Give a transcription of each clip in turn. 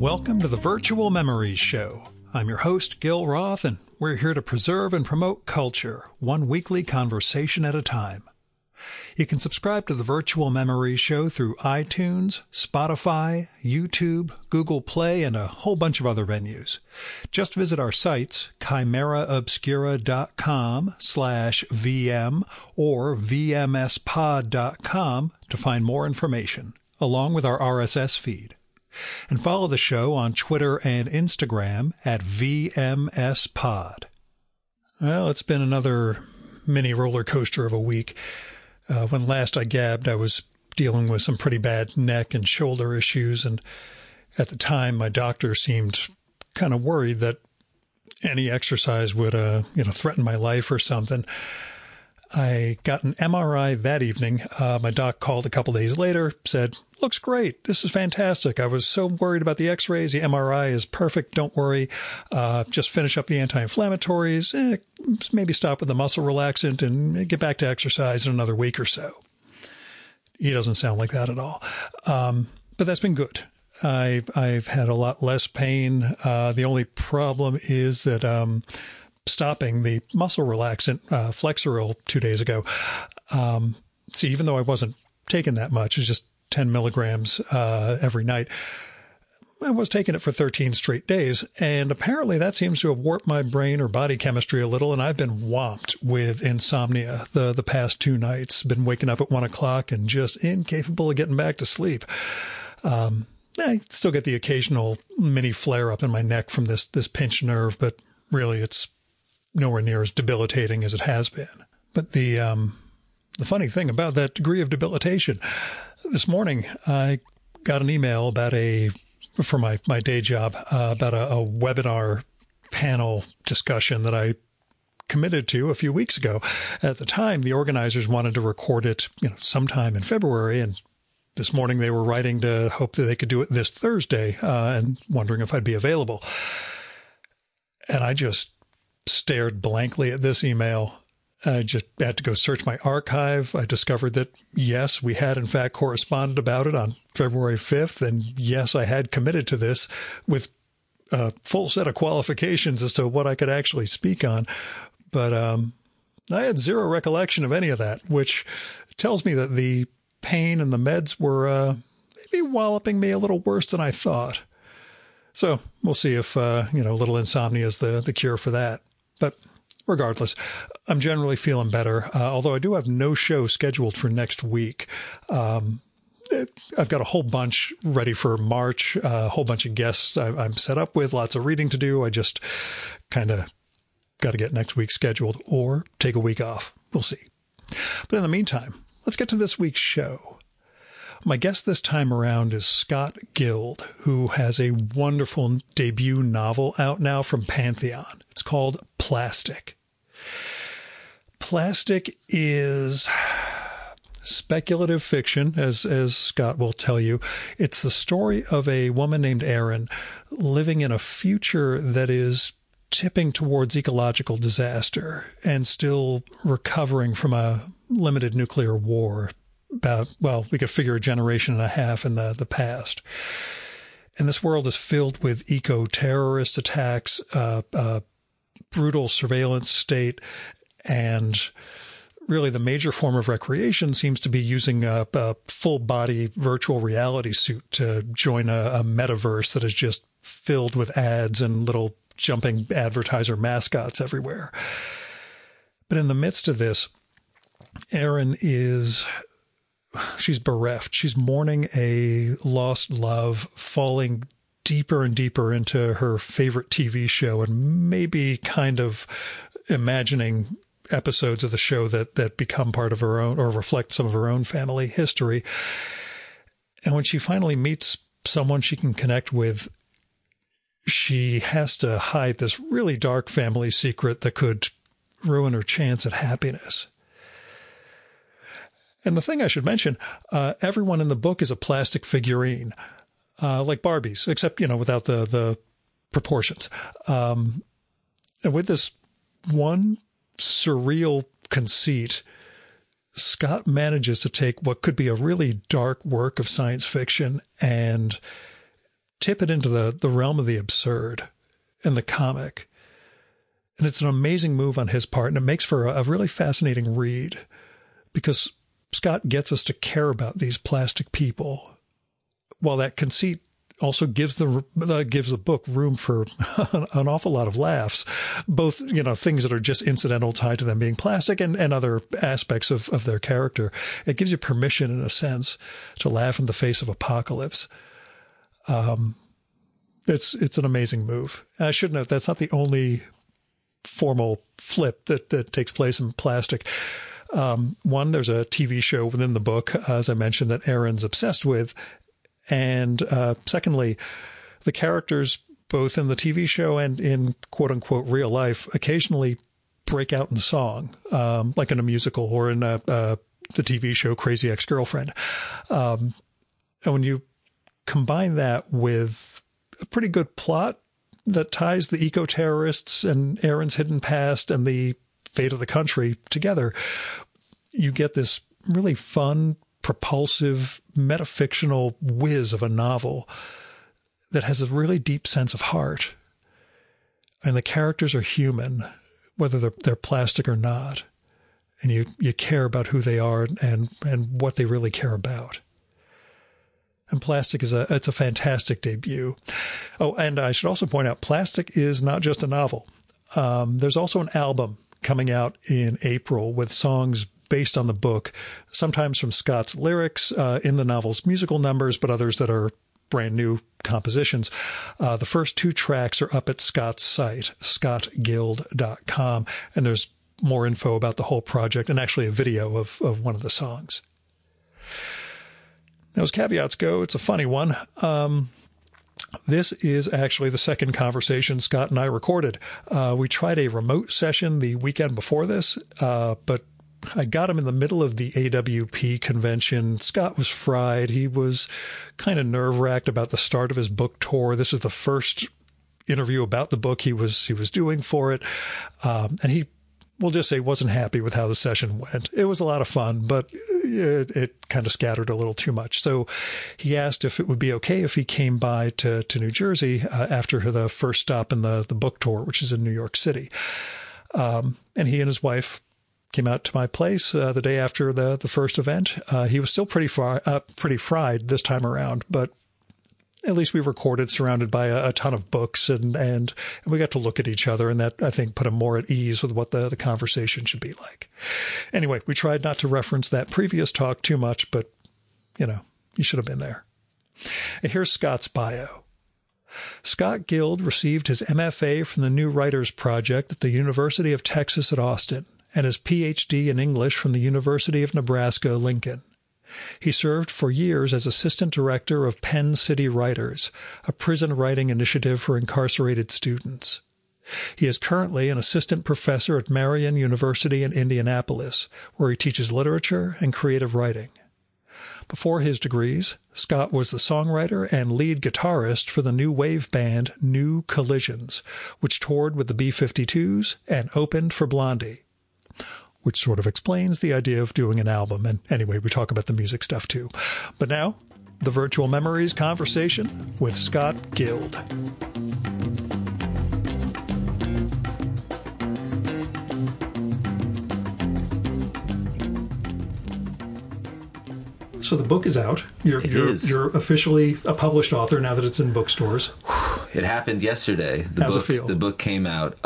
Welcome to the Virtual Memories Show. I'm your host, Gil Roth, and we're here to preserve and promote culture, one weekly conversation at a time. You can subscribe to the Virtual Memories Show through iTunes, Spotify, YouTube, Google Play, and a whole bunch of other venues. Just visit our sites, chimeraobscura.com/VM or vmspod.com to find more information, along with our RSS feed. And follow the show on Twitter and Instagram at VMSPod. Well, it's been another mini roller coaster of a week. When last I gabbed, I was dealing with some pretty bad neck and shoulder issues, and at the time, my doctor seemed kind of worried that any exercise would, threaten my life or something. I got an MRI that evening. My doc called a couple days later, said, "Looks great. This is fantastic. I was so worried about the x-rays. The MRI is perfect. Don't worry. Just finish up the anti-inflammatories, maybe stop with the muscle relaxant and get back to exercise in another week or so." He doesn't sound like that at all. But that's been good. I've had a lot less pain. The only problem is that, stopping the muscle relaxant, Flexeril 2 days ago. See, even though I wasn't taking that much, it's just 10 milligrams every night, I was taking it for 13 straight days. And apparently that seems to have warped my brain or body chemistry a little. And I've been whomped with insomnia the past 2 nights. Been waking up at 1 o'clock and just incapable of getting back to sleep. I still get the occasional mini flare up in my neck from this pinched nerve, but really it's nowhere near as debilitating as it has been. But the funny thing about that degree of debilitation, this morning I got an email for my day job, about a webinar panel discussion that I committed to a few weeks ago. At the time, the organizers wanted to record it, sometime in February, and this morning they were writing to hope that they could do it this Thursday, and wondering if I'd be available. And I just stared blankly at this email. I just had to go search my archive. I discovered that, yes, we had in fact corresponded about it on February 5th. And yes, I had committed to this with a full set of qualifications as to what I could actually speak on. But I had zero recollection of any of that, which tells me that the pain and the meds were maybe walloping me a little worse than I thought. So we'll see if, a little insomnia is the cure for that. But regardless, I'm generally feeling better, although I do have no show scheduled for next week. I've got a whole bunch ready for March, a whole bunch of guests I'm set up with, lots of reading to do. I just kind of got to get next week scheduled or take a week off. We'll see. But in the meantime, let's get to this week's show. My guest this time around is Scott Guild, who has a wonderful debut novel out now from Pantheon. It's called Plastic. Plastic is speculative fiction, as Scott will tell you. It's the story of a woman named Erin living in a future that is tipping towards ecological disaster and still recovering from a limited nuclear war. We could figure a generation and a half in the past. And this world is filled with eco-terrorist attacks, brutal surveillance state, and really the major form of recreation seems to be using a full-body virtual reality suit to join a metaverse that is just filled with ads and little jumping advertiser mascots everywhere. But in the midst of this, Erin she's bereft. She's mourning a lost love, falling deeper and deeper into her favorite TV show, and maybe kind of imagining episodes of the show that become part of her own or reflect some of her own family history. And when she finally meets someone she can connect with, she has to hide this really dark family secret that could ruin her chance at happiness. And the thing I should mention, everyone in the book is a plastic figurine, like Barbies, except, without the proportions. And with this one surreal conceit, Scott manages to take what could be a really dark work of science fiction and tip it into the realm of the absurd in the comic. And it's an amazing move on his part, and it makes for a really fascinating read because Scott gets us to care about these plastic people, while that conceit also gives the book room for an awful lot of laughs, both, things that are just incidental tied to them being plastic and other aspects of their character. It gives you permission, in a sense, to laugh in the face of apocalypse. It's an amazing move. I should note that's not the only formal flip that takes place in plastic. One, there's a TV show within the book, as I mentioned, that Aaron's obsessed with. And secondly, the characters, both in the TV show and in quote unquote real life, occasionally break out in song, like in a musical or in the TV show Crazy Ex-Girlfriend. And when you combine that with a pretty good plot that ties the eco-terrorists and Aaron's hidden past and the fate of the country together, you get this really fun, propulsive, metafictional whiz of a novel that has a really deep sense of heart. And the characters are human, whether they're plastic or not. And you care about who they are and what they really care about. And Plastic it's a fantastic debut. Oh, and I should also point out, Plastic is not just a novel. There's also an album coming out in April with songs based on the book, sometimes from Scott's lyrics in the novel's musical numbers, but others that are brand new compositions. The first 2 tracks are up at Scott's site, scottguild.com, and there's more info about the whole project and actually a video of one of the songs. Now, as caveats go, it's a funny one. This is actually the second conversation Scott and I recorded. We tried a remote session the weekend before this, but I got him in the middle of the AWP convention. Scott was fried. He was kind of nerve-wracked about the start of his book tour. This is the first interview about the book he was doing for it. And he, we'll just say, wasn't happy with how the session went. It was a lot of fun, but it kind of scattered a little too much. So he asked if it would be okay if he came by to New Jersey after the first stop in the book tour, which is in New York City. And he and his wife came out to my place the day after the first event. He was still pretty fried this time around, but at least we recorded surrounded by a ton of books and we got to look at each other, and that, I think, put him more at ease with what the conversation should be like. Anyway, we tried not to reference that previous talk too much, but, you should have been there. And here's Scott's bio. Scott Guild received his MFA from the New Writers Project at the University of Texas at Austin and his PhD in English from the University of Nebraska-Lincoln. He served for years as assistant director of Penn City Writers, a prison writing initiative for incarcerated students. He is currently an assistant professor at Marian University in Indianapolis, where he teaches literature and creative writing. Before his degrees, Scott was the songwriter and lead guitarist for the new wave band New Collisions, which toured with the B-52s and opened for Blondie, which sort of explains the idea of doing an album. And anyway, we talk about the music stuff too. But now, the Virtual Memories conversation with Scott Guild. So the book is out. You're officially a published author now that it's in bookstores. It happened yesterday. How's it feel? The book came out.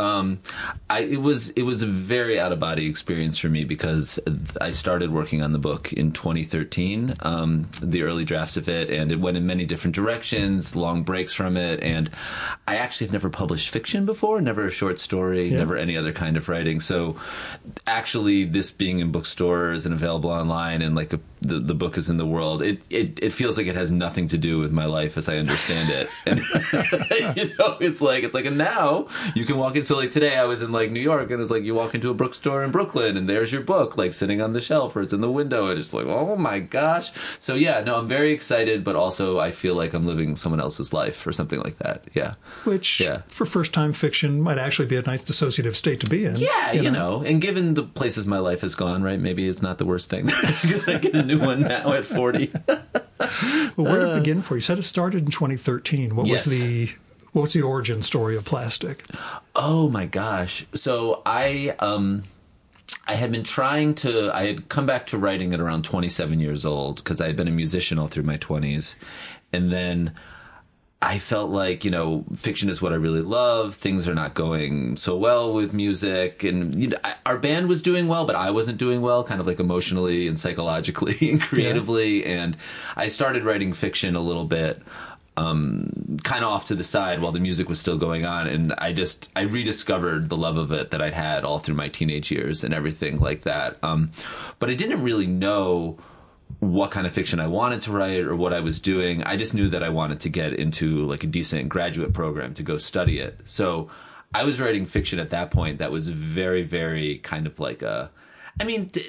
It was a very out of body experience for me because I started working on the book in 2013, the early drafts of it, and it went in many different directions, long breaks from it. And I actually have never published fiction before, never a short story, never any other kind of writing. So actually, this being in bookstores and available online and like the book is in the world, it feels like it has nothing to do with my life as I understand it. And it's like and now you can walk in. So like today I was in like New York, and it's like you walk into a bookstore in Brooklyn and there's your book like sitting on the shelf or it's in the window, and it's like, oh my gosh. So yeah, no, I'm very excited, but also I feel like I'm living someone else's life or something like that. Yeah. Which for first time fiction might actually be a nice dissociative state to be in. Yeah, you know. And given the places my life has gone, right, maybe it's not the worst thing. I get a new one now at 40. Well, where did it begin for you? You said it started in 2013. What was the origin story of Plastic? Oh my gosh. So I had been I had come back to writing at around 27 years old because I had been a musician all through my 20s. And then I felt like, fiction is what I really love. Things are not going so well with music. And our band was doing well, but I wasn't doing well, kind of like emotionally and psychologically and creatively. Yeah. And I started writing fiction a little bit, kind of off to the side while the music was still going on. And I rediscovered the love of it that I'd had all through my teenage years and everything like that. But I didn't really know what kind of fiction I wanted to write or what I was doing. I just knew that I wanted to get into like a decent graduate program to go study it. So I was writing fiction at that point that was very, very kind of like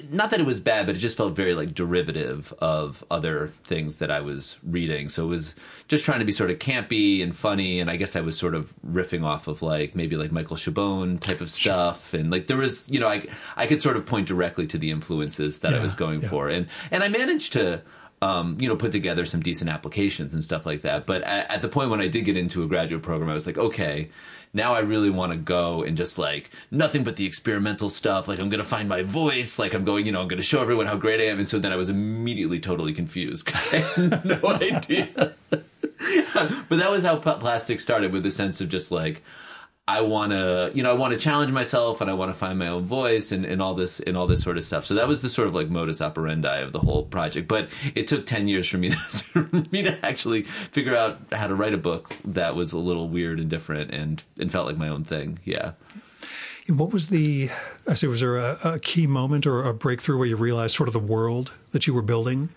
not that it was bad, but it just felt very like derivative of other things that I was reading. So it was just trying to be sort of campy and funny. And I guess I was sort of riffing off of maybe Michael Chabon type of stuff. And there was, I could sort of point directly to the influences that I was going for. And I managed to, put together some decent applications and stuff like that. But at the point when I did get into a graduate program, I was like, okay, now I really want to go and just nothing but the experimental stuff. I'm going to find my voice. I'm going, I'm going to show everyone how great I am. And so then I was immediately totally confused because I had no idea. But that was how Plastic started, with a sense of just I want to challenge myself and I want to find my own voice and all this sort of stuff. So that was the sort of modus operandi of the whole project. But it took 10 years for me to actually figure out how to write a book that was a little weird and different and felt like my own thing. Yeah. What was was there a key moment or a breakthrough where you realized sort of the world that you were building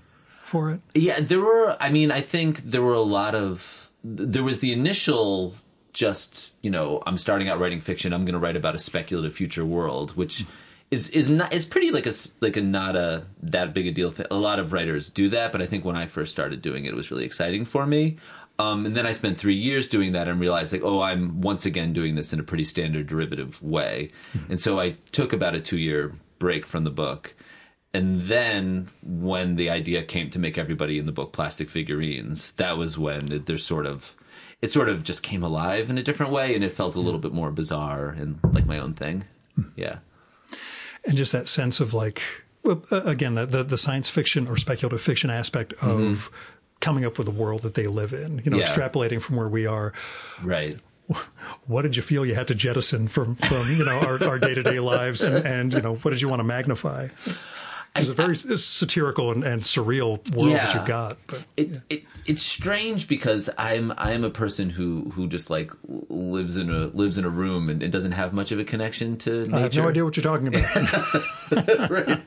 for it? Yeah, I think there was the initial just, I'm starting out writing fiction. I'm going to write about a speculative future world, which is pretty not that big a deal. A lot of writers do that, but I think when I first started doing it, it was really exciting for me. And then I spent 3 years doing that and realized I'm once again doing this in a pretty standard derivative way. Mm-hmm. And so I took about a 2-year break from the book. And then when the idea came to make everybody in the book plastic figurines, that was when it sort of just came alive in a different way, and it felt a little bit more bizarre and like my own thing. Yeah. And just that sense of again, the science fiction or speculative fiction aspect of coming up with a world that they live in, extrapolating from where we are. Right. What did you feel you had to jettison from our day-to-day lives and what did you want to magnify? It's a very satirical and surreal world that you've got. But, it's strange because I'm a person who just lives in a room and doesn't have much of a connection to nature. I have no idea what you're talking about. Right.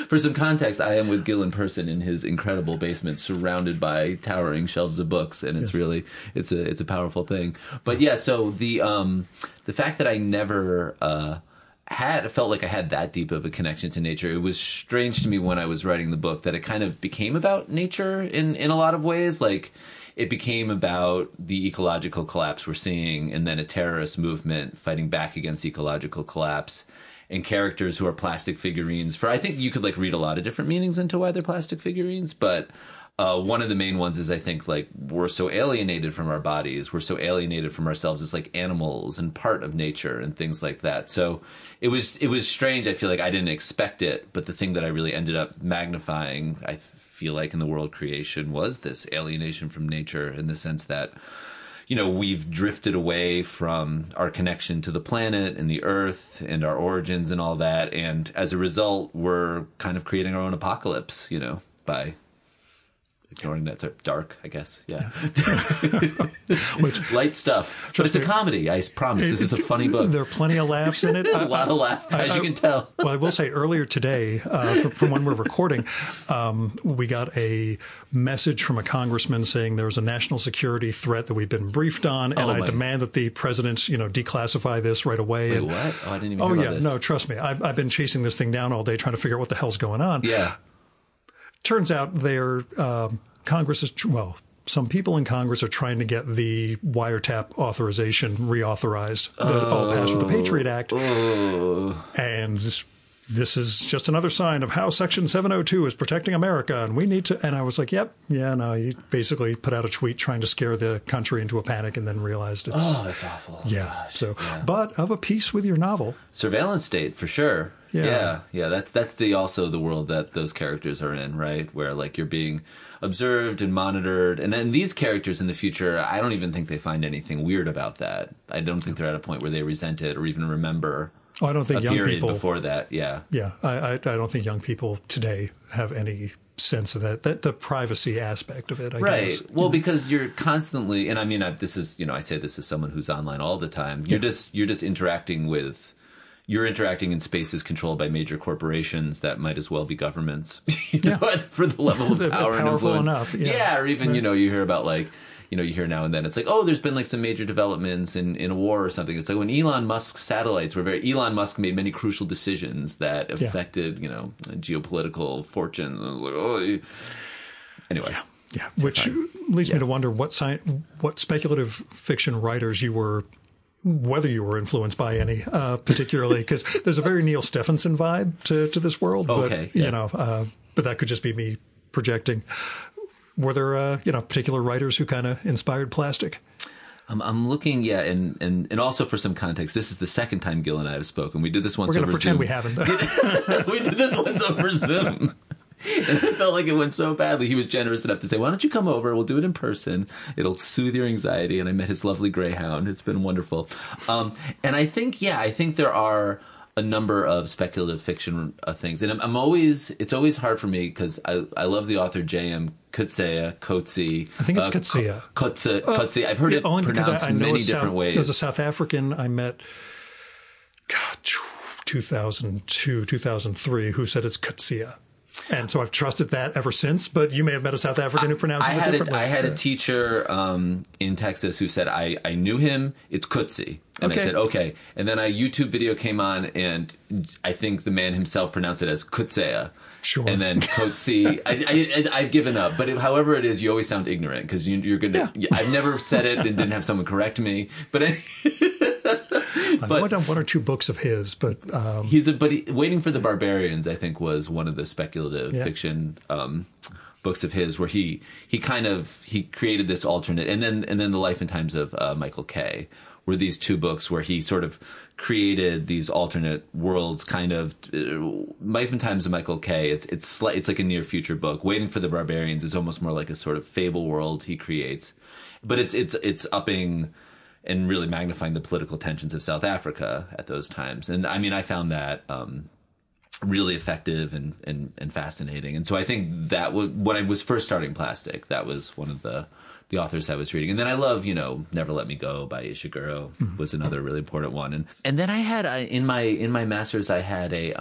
For some context, I am with Gil in person in his incredible basement, surrounded by towering shelves of books, and it's really it's a powerful thing. But yeah, so the fact that I never felt like I had that deep of a connection to nature. It was strange to me when I was writing the book that it kind of became about nature in a lot of ways. It became about the ecological collapse we're seeing, and then a terrorist movement fighting back against ecological collapse, and characters who are plastic figurines. I think you could read a lot of different meanings into why they're plastic figurines, but one of the main ones is I think we're so alienated from our bodies, we're so alienated from ourselves as animals and part of nature and things like that. So it was strange. I feel like I didn't expect it, but the thing that I really ended up magnifying, I feel in the world creation, was this alienation from nature, in the sense that we've drifted away from our connection to the planet and the earth and our origins and all that, and as a result we're kind of creating our own apocalypse by ignoring that. It's dark, I guess. Yeah. Light stuff. But it's a comedy. I promise. This is a funny book. There are plenty of laughs in it. A lot of laughs, as you can tell. Well, I will say earlier today, from when we're recording, we got a message from a congressman saying there was a national security threat that we've been briefed on, and I demand that the president, declassify this right away. Wait, what? Oh, I didn't even hear about this. No, trust me. I've been chasing this thing down all day trying to figure out what the hell's going on. Yeah. Turns out Congress is, some people in Congress are trying to get the wiretap authorization reauthorized, all passed with the Patriot Act. And this is just another sign of how Section 702 is protecting America, and we need to. And I was like, yep, yeah, no. You basically put out a tweet trying to scare the country into a panic, and then realized it's that's awful. Yeah. Gosh, so, yeah. But of a piece with your novel, surveillance state for sure. Yeah. That's also the world that those characters are in, right? Where like you're being observed and monitored, and then these characters in the future, I don't even think they find anything weird about that. I don't think they're at a point where they resent it or even remember. Oh, I don't think young people before that. Yeah. I don't think young people today have any sense of that the privacy aspect of it. I guess. Well, because you're constantly, and I mean, this is, I say this as someone who's online all the time. You're just interacting with. You're interacting in spaces controlled by major corporations that might as well be governments, for the level of power and influence. Enough. Yeah. Or even, you hear about like, you hear now and then it's like, oh, there's been like some major developments in a war or something. It's like when Elon Musk's satellites were Elon Musk made many crucial decisions that affected, geopolitical fortunes. Anyway. Yeah. Which leads me to wonder what speculative fiction writers you were, whether you were influenced by any, particularly, because there's a very Neil Stephenson vibe to this world. Okay. But, but that could just be me projecting. Were there, particular writers who kind of inspired plastic? I'm looking, and also for some context, this is the second time Gil and I have spoken. We did this once over Zoom. We're going to pretend we haven't. We did this once over Zoom. And I felt like it went so badly. He was generous enough to say, why don't you come over? We'll do it in person. It'll soothe your anxiety. And I met his lovely greyhound. It's been wonderful. And I think there are a number of speculative fiction things. And it's always hard for me because I love the author J.M. Coetzee. I think it's Coetzee. Coetzee. I've heard it pronounced many different ways. There's a South African I met, 2002, 2003, who said it's Coetzee. And so I've trusted that ever since. But you may have met a South African who pronounces it differently. I had a teacher in Texas who said, I knew him. It's Coetzee. And I said, okay. And then a YouTube video came on, and I think the man himself pronounced it as Coetzee. Sure. And then Coetzee. I've given up. But however it is, you always sound ignorant because you're going to. Yeah. I've never said it and didn't have someone correct me. But I've only done one or two books of his, but Waiting for the Barbarians, I think, was one of the speculative fiction books of his where he created this alternate, and then The Life and Times of Michael Kay were these two books where he sort of created these alternate worlds. Kind of Life and Times of Michael Kay. It's like a near future book. Waiting for the Barbarians is almost more like a sort of fable world he creates, but it's upping and really magnifying the political tensions of South Africa at those times. And I mean, I found that really effective and fascinating. And so I think that when I was first starting Plastic, that was one of the authors I was reading. And then I love, Never Let Me Go by Ishiguro was another really important one. And then I had in my master's, I had a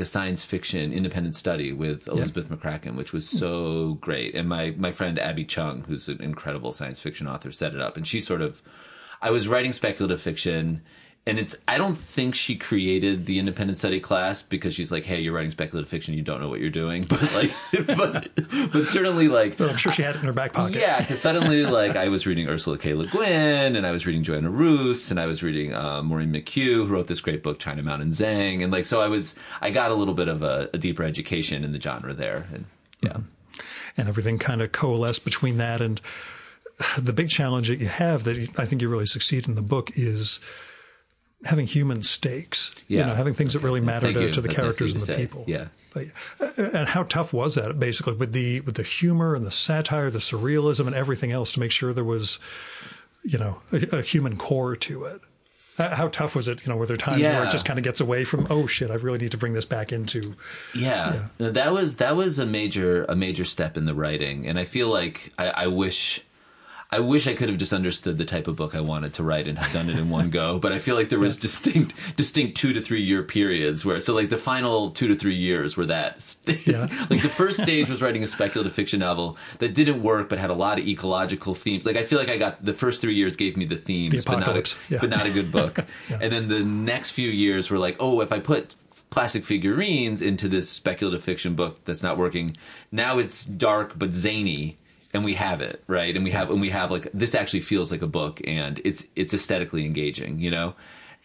science fiction independent study with Elizabeth McCracken, which was so great. And my friend Abby Chung, who's an incredible science fiction author, set it up. And she I was writing speculative fiction, and I don't think she created the independent study class because she's like, hey, you're writing speculative fiction, you don't know what you're doing. But but certainly But I'm sure she had it in her back pocket. Yeah, because suddenly I was reading Ursula K. Le Guin, and I was reading Joanna Russ, and I was reading Maureen McHugh, who wrote this great book, China Mountain Zhang. And so I got a little bit of a deeper education in the genre there. And and everything kind of coalesced between that and the big challenge that you have that I think you really succeed in the book is having human stakes, having things that really matter to the characters and the people. Yeah. And how tough was that basically with the humor and the satire, the surrealism and everything else to make sure there was, a human core to it? How tough was it? Were there times where it just kind of gets away from, oh shit, I really need to bring this back into. Yeah. That was a major step in the writing. And I feel like I wish I could have just understood the type of book I wanted to write and have done it in one go. But I feel like there was distinct 2 to 3 year periods where, the final 2 to 3 years were that. The first stage was writing a speculative fiction novel that didn't work, but had a lot of ecological themes. I feel like I got the first 3 years gave me the themes, but not a good book. And then the next few years were like, oh, if I put plastic figurines into this speculative fiction book that's not working, now it's dark but zany. And we have it, right? And we have this actually feels like a book, and it's aesthetically engaging,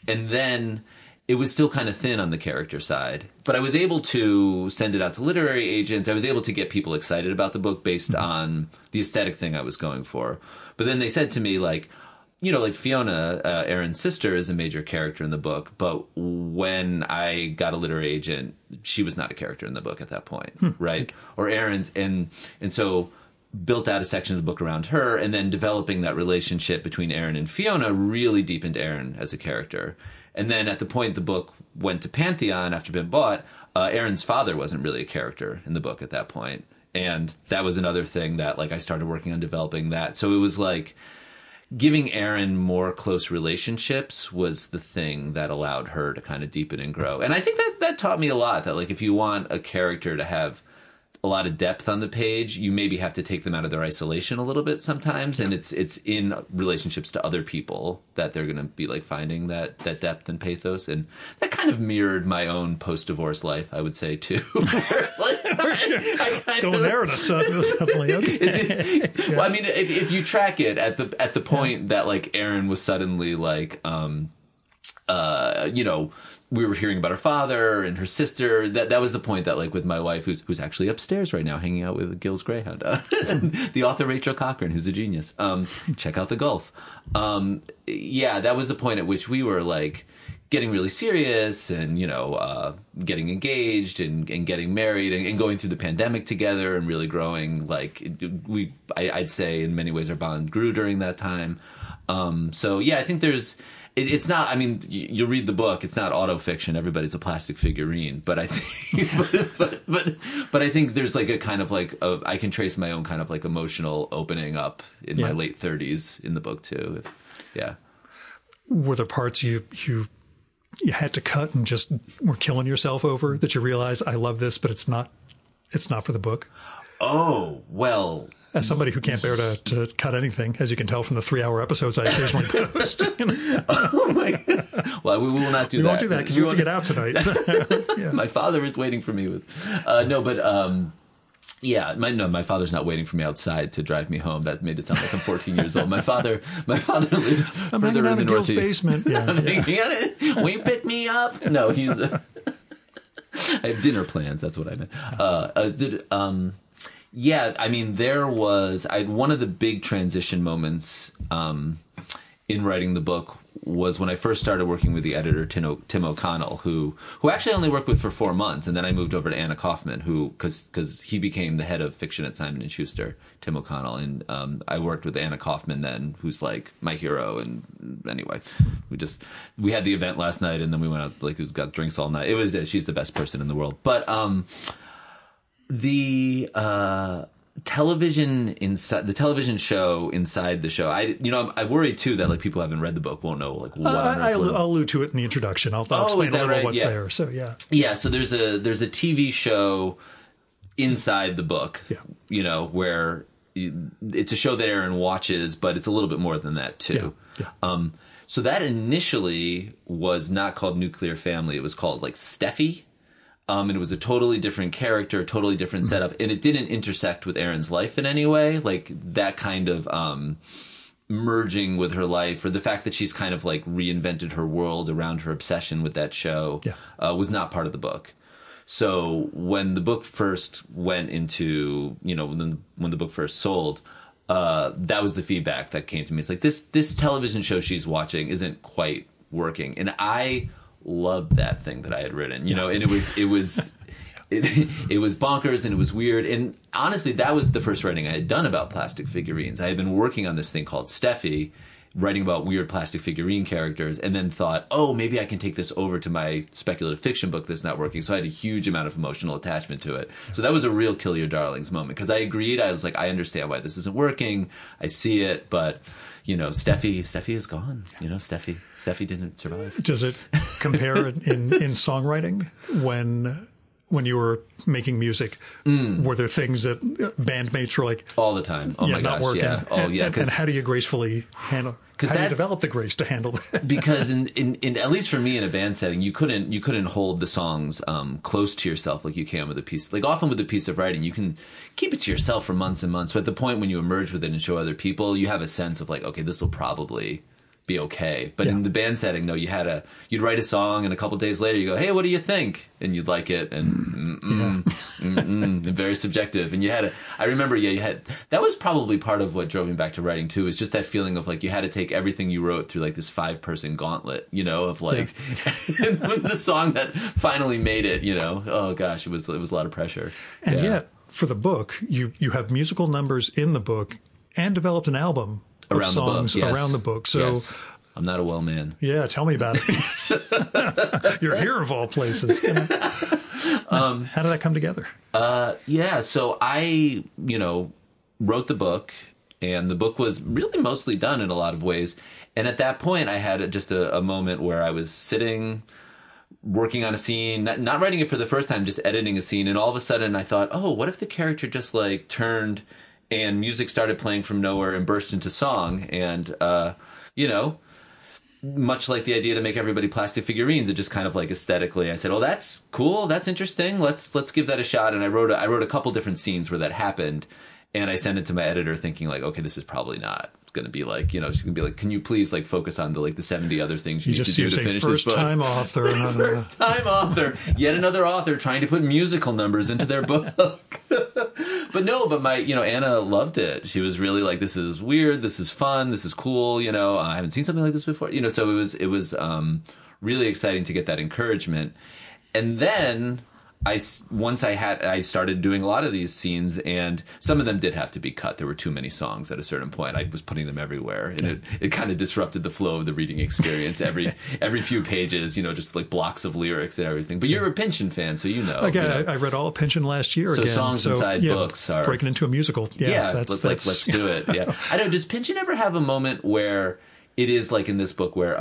And then it was still kind of thin on the character side. But I was able to send it out to literary agents. I was able to get people excited about the book based on the aesthetic thing I was going for. But then they said to me, like, you know, like Fiona, Aaron's sister, is a major character in the book. But when I got a literary agent, she was not a character in the book at that point, right? Or Aaron's, and so built out a section of the book around her, and then developing that relationship between Aaron and Fiona really deepened Aaron as a character. And then at the point the book went to Pantheon after being bought, Aaron's father wasn't really a character in the book at that point. And that was another thing that, like, I started working on developing that. So it was like giving Aaron more close relationships was the thing that allowed her to kind of deepen and grow. And I think that taught me a lot, that, like, if you want a character to have a lot of depth on the page, you maybe have to take them out of their isolation a little bit sometimes, and it's in relationships to other people that they're going to be, like, finding that depth and pathos. And that kind of mirrored my own post-divorce life, I would say, too. Going there suddenly. Okay. Well, I mean, if you track it at the point that, like, Aaron was suddenly like, you know, we were hearing about her father and her sister. That was the point that, like, with my wife, who's actually upstairs right now, hanging out with Gil's Greyhound, the author Rachel Cochran, who's a genius. Check out The Gulf. Yeah, that was the point at which we were, like, getting really serious and, you know, getting engaged and getting married and going through the pandemic together and really growing. Like, I'd say in many ways our bond grew during that time. So yeah, I think it's not, I mean, you read the book, it's not autofiction, everybody's a plastic figurine, but I think, but I think there's, like, a kind of, like, I can trace my own kind of, like, emotional opening up in my late 30s in the book too. Yeah. Were there parts you had to cut and just were killing yourself over, that you realized, I love this, but it's not for the book? Oh, well, as somebody who can't bear to cut anything, as you can tell from the 3-hour episodes I occasionally post. Oh my God. Well, we will not do that. We won't do that because you have to get out tonight. Yeah. My father is waiting for me with, yeah, my father's not waiting for me outside to drive me home. That made it sound like I'm 14 years old. My father lives further in the northeast. Basement. Yeah. Will you pick me up? No, he's, I have dinner plans. That's what I meant. Yeah, I mean, one of the big transition moments in writing the book was when I first started working with the editor, Tim O'Connell, who actually I only worked with for 4 months, and then I moved over to Anna Kaufman, because he became the head of fiction at Simon & Schuster, Tim O'Connell, and I worked with Anna Kaufman then, who's, like, my hero. And anyway, we had the event last night, and then we went out, like, we got drinks all night. She's the best person in the world. But the television show inside the show, I worry too that, like, people who haven't read the book won't know, like, what I'll allude to it in the introduction. I'll explain a little right? what's there. So yeah. So there's a TV show inside the book, you know, where it's a show that Aaron watches, but it's a little bit more than that too. Yeah. So that initially was not called Nuclear Family. It was called, like, Steffi. And it was a totally different character, totally different setup, and it didn't intersect with Erin's life in any way. Like, that kind of merging with her life, or the fact that she's kind of, like, reinvented her world around her obsession with that show, was not part of the book. So when the book first went into, you know, when the book first sold, that was the feedback that came to me. It's like, this television show she's watching isn't quite working, and I loved that thing that I had written, you know, and it was bonkers and it was weird. And honestly, that was the first writing I had done about plastic figurines. I had been working on this thing called Steffi, writing about weird plastic figurine characters, and then thought, oh, maybe I can take this over to my speculative fiction book that's not working. So I had a huge amount of emotional attachment to it. So that was a real Kill Your Darlings moment, because I agreed. I was like, I understand why this isn't working. I see it, but, you know, Steffi is gone. You know, Steffi didn't survive. Does it compare in songwriting when you were making music? Were there things that bandmates were like all the time? Oh my not gosh, working. yeah. Oh yeah. And how do you gracefully handle? How do you develop the grace to handle that? Because in at least for me in a band setting, you couldn't hold the songs close to yourself like you can with a piece. Like, often with a piece of writing, you can keep it to yourself for months and months. So at the point when you emerge with it and show other people, you have a sense of, like, okay, this will probably be okay. But in the band setting, no, you'd write a song and a couple days later you go, hey, what do you think? And you'd like it, and very subjective. And I remember, that was probably part of what drove me back to writing too, is just that feeling of like you had to take everything you wrote through like this 5-person gauntlet, of like the song that finally made it, oh gosh, it was a lot of pressure. And yet for the book, you have musical numbers in the book and developed an album of songs around the book. So I'm not a well man. Yeah, tell me about it. You're here of all places. How did that come together? So I, wrote the book, and the book was really mostly done in a lot of ways. And at that point, I had just a moment where I was sitting, working on a scene, not writing it for the first time, just editing a scene. And all of a sudden I thought, oh, what if the character just like turned and music started playing from nowhere and burst into song? And, much like the idea to make everybody plastic figurines, it just kind of like aesthetically, I said, oh, that's cool. That's interesting. Let's give that a shot. And I wrote a couple different scenes where that happened. And I sent it to my editor thinking like, okay, this is probably not going to be like, she's going to be like, can you please like focus on the 70 other things you need to do to finish this book? First-time author. First-time author. Yet another author trying to put musical numbers into their book. But my, Anna loved it. She was really like, this is weird. This is fun. This is cool. I haven't seen something like this before. So it was really exciting to get that encouragement. And then I started doing a lot of these scenes, and some of them did have to be cut. There were too many songs at a certain point. I was putting them everywhere, and it kind of disrupted the flow of the reading experience. Every few pages, just like blocks of lyrics and everything. But you're a Pynchon fan, so Again, I read all of Pynchon last year. So songs inside books are breaking into a musical. Let's do it. Yeah, I know. Does Pynchon ever have a moment where it is like in this book where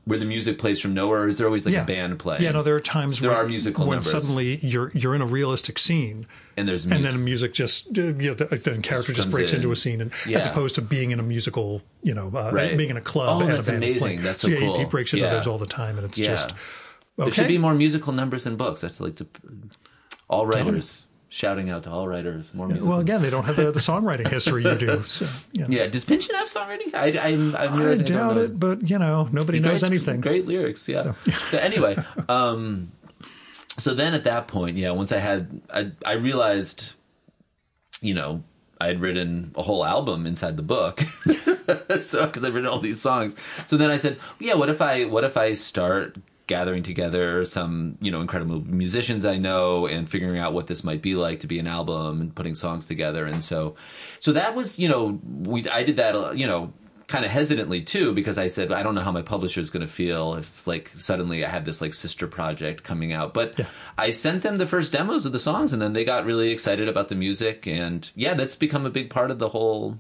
the music plays from nowhere, or is there always like a band playing? Yeah, no, there are times there are musical when numbers. Suddenly you're in a realistic scene, and there's music. And then music just the character just breaks into a scene, and as opposed to being in a musical, being in a club. Oh, that's amazing. That's so cool. He breaks into those all the time, and it's just okay. There should be more musical numbers in books. That's like all writers. Shouting out to all writers, more music. Well, again, they don't have the songwriting history you do. So, Yeah, does Pynchon have songwriting? I doubt it, but nobody knows anything. Great lyrics, yeah. So anyway, so then at that point, once I realized, I had written a whole album inside the book, because I've written all these songs. So then I said, what if I start gathering together some, incredible musicians I know and figuring out what this might be like to be an album and putting songs together. And so that was, I did that, kind of hesitantly too, because I said, I don't know how my publisher is going to feel if like suddenly I have this like sister project coming out. But I sent them the first demos of the songs, and then they got really excited about the music. And that's become a big part of the whole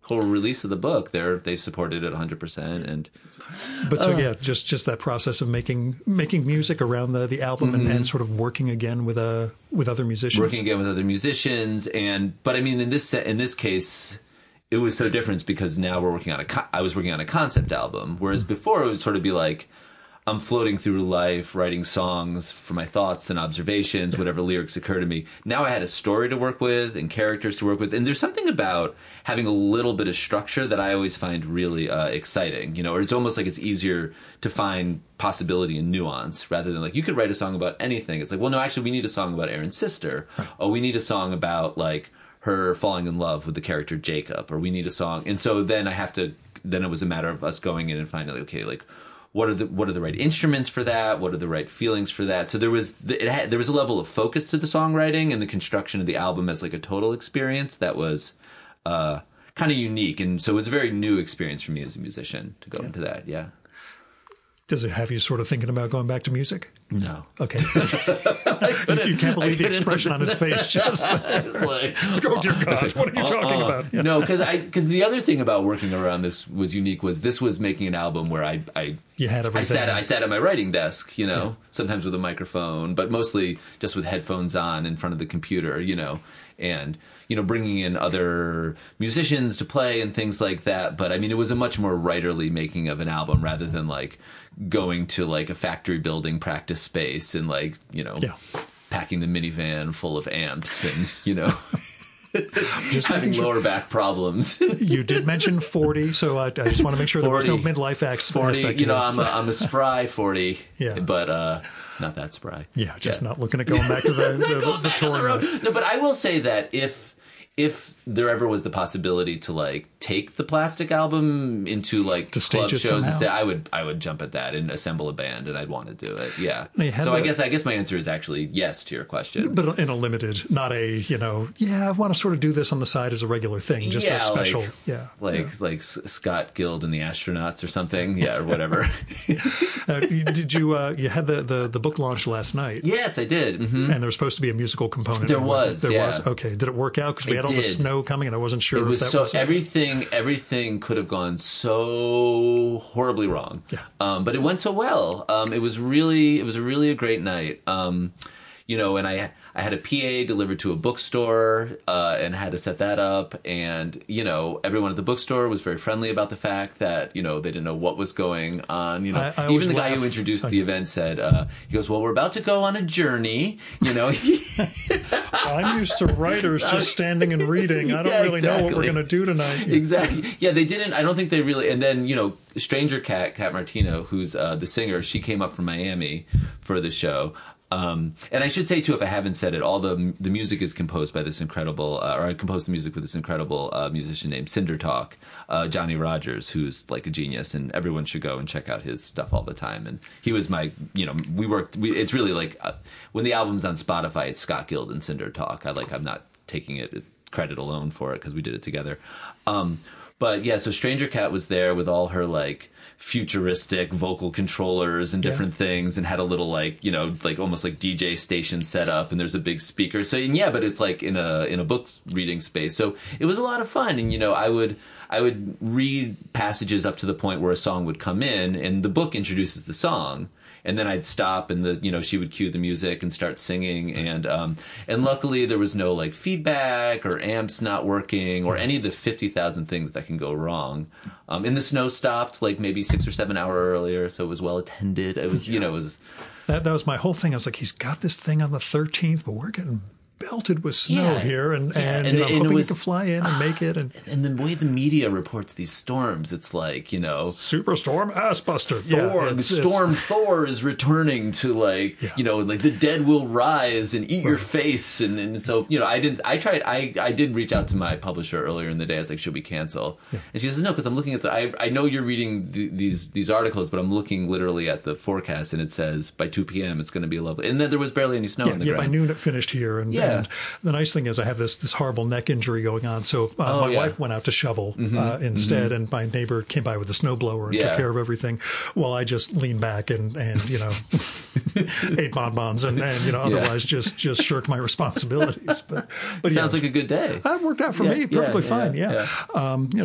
release of the book. They supported it 100%. But just that process of making music around the album and sort of working again with other musicians. But I mean, in this case, it was so different because now I was working on a concept album, whereas before it would sort of be like, I'm floating through life, writing songs for my thoughts and observations, whatever lyrics occur to me. Now I had a story to work with and characters to work with. And there's something about having a little bit of structure that I always find really exciting, or it's almost like it's easier to find possibility and nuance rather than like, you could write a song about anything. It's like, well, no, actually we need a song about Aaron's sister. Oh, we need a song about like her falling in love with the character Jacob, or we need a song. And so then then it was a matter of us going in and finding, okay, like, what are the right instruments for that? What are the right feelings for that? So there was a level of focus to the songwriting and the construction of the album as like a total experience that was kind of unique. And so it was a very new experience for me as a musician to go into that. Yeah. Does it have you sort of thinking about going back to music? No. Okay. You can't believe the expression on his face. Just like, oh dear God, what are you talking about? Yeah. No, because the other thing about working around this was unique. Was this was making an album where you had everything. I sat at my writing desk, sometimes with a microphone, but mostly just with headphones on in front of the computer, and bringing in other musicians to play and things like that. But I mean, it was a much more writerly making of an album rather than like going to like a factory building practice space and like, packing the minivan full of amps and, Just having making sure. lower back problems. You did mention 40, so I just want to make sure there was no midlife 40, aspect. you know, I'm a spry 40, Yeah. but not that spry. Yeah, just not looking at going back to the tour. No, but I will say that if there ever was the possibility to like take the Plastic album into like To club stage it shows and somehow? say I would jump at that and assemble a band and I'd want to do it. Yeah. They had So the- I guess my answer is actually yes to your question. But in a limited, not a, I want to sort of do this on the side as a regular thing, just a special, like Scott Guild and the Astronauts or something, yeah, or whatever. Did you had the book launch last night? Yes, I did. Mm-hmm. And there was supposed to be a musical component. There was. There was. Okay. Did it work out? Because we had all the snow coming, and I wasn't sure. It was if that so was everything could have gone so horribly wrong. Yeah. But it went so well. It was really a great night. And I had a PA delivered to a bookstore and had to set that up. And, everyone at the bookstore was very friendly about the fact that, they didn't know what was going on. I even the guy who introduced the event said, he goes, well, we're about to go on a journey. I'm used to writers just standing and reading. I don't really know what we're going to do tonight. Exactly. Yeah, they didn't. I don't think they really. And then, Stranger Cat Martino, who's the singer, she came up from Miami for the show. And I should say, too, if I haven't said it, all the music is composed by this incredible, or I composed the music with this incredible musician named Cinder Talk, Johnny Rogers, who's like a genius, and everyone should go and check out his stuff all the time. And he was my, it's really like, when the album's on Spotify, it's Scott Guild and Cinder Talk. I'm not taking it credit alone for it because we did it together. But yeah, so Stranger Cat was there with all her like futuristic vocal controllers and different things, and had a little like almost like DJ station set up, and there's a big speaker. So but it's like in a book reading space. So it was a lot of fun, and I would read passages up to the point where a song would come in, and the book introduces the song. And then I'd stop, and she would cue the music and start singing, and luckily there was no like feedback or amps not working or any of the 50,000 things that can go wrong. And the snow stopped like maybe 6 or 7 hours earlier, so it was well attended. It was, it was. That was my whole thing. I was like, he's got this thing on the 13th, but we're getting belted with snow here, and I'm hoping you can fly in and make it. And the way the media reports these storms, it's like, Superstorm Assbuster. Thor is returning to like, like the dead will rise and eat your face. And so, I did reach out to my publisher earlier in the day. I was like, should we cancel? Yeah. And she says, no, because I'm looking at I know you're reading these articles, but I'm looking literally at the forecast, and it says by 2 p.m. it's going to be lovely. And then there was barely any snow on the ground. By noon it finished here. And the nice thing is I have this horrible neck injury going on. So my wife went out to shovel instead, and my neighbor came by with a snowblower and took care of everything, while I just leaned back and ate bonbons and otherwise just shirked my responsibilities. But sounds like a good day. That worked out for me perfectly fine.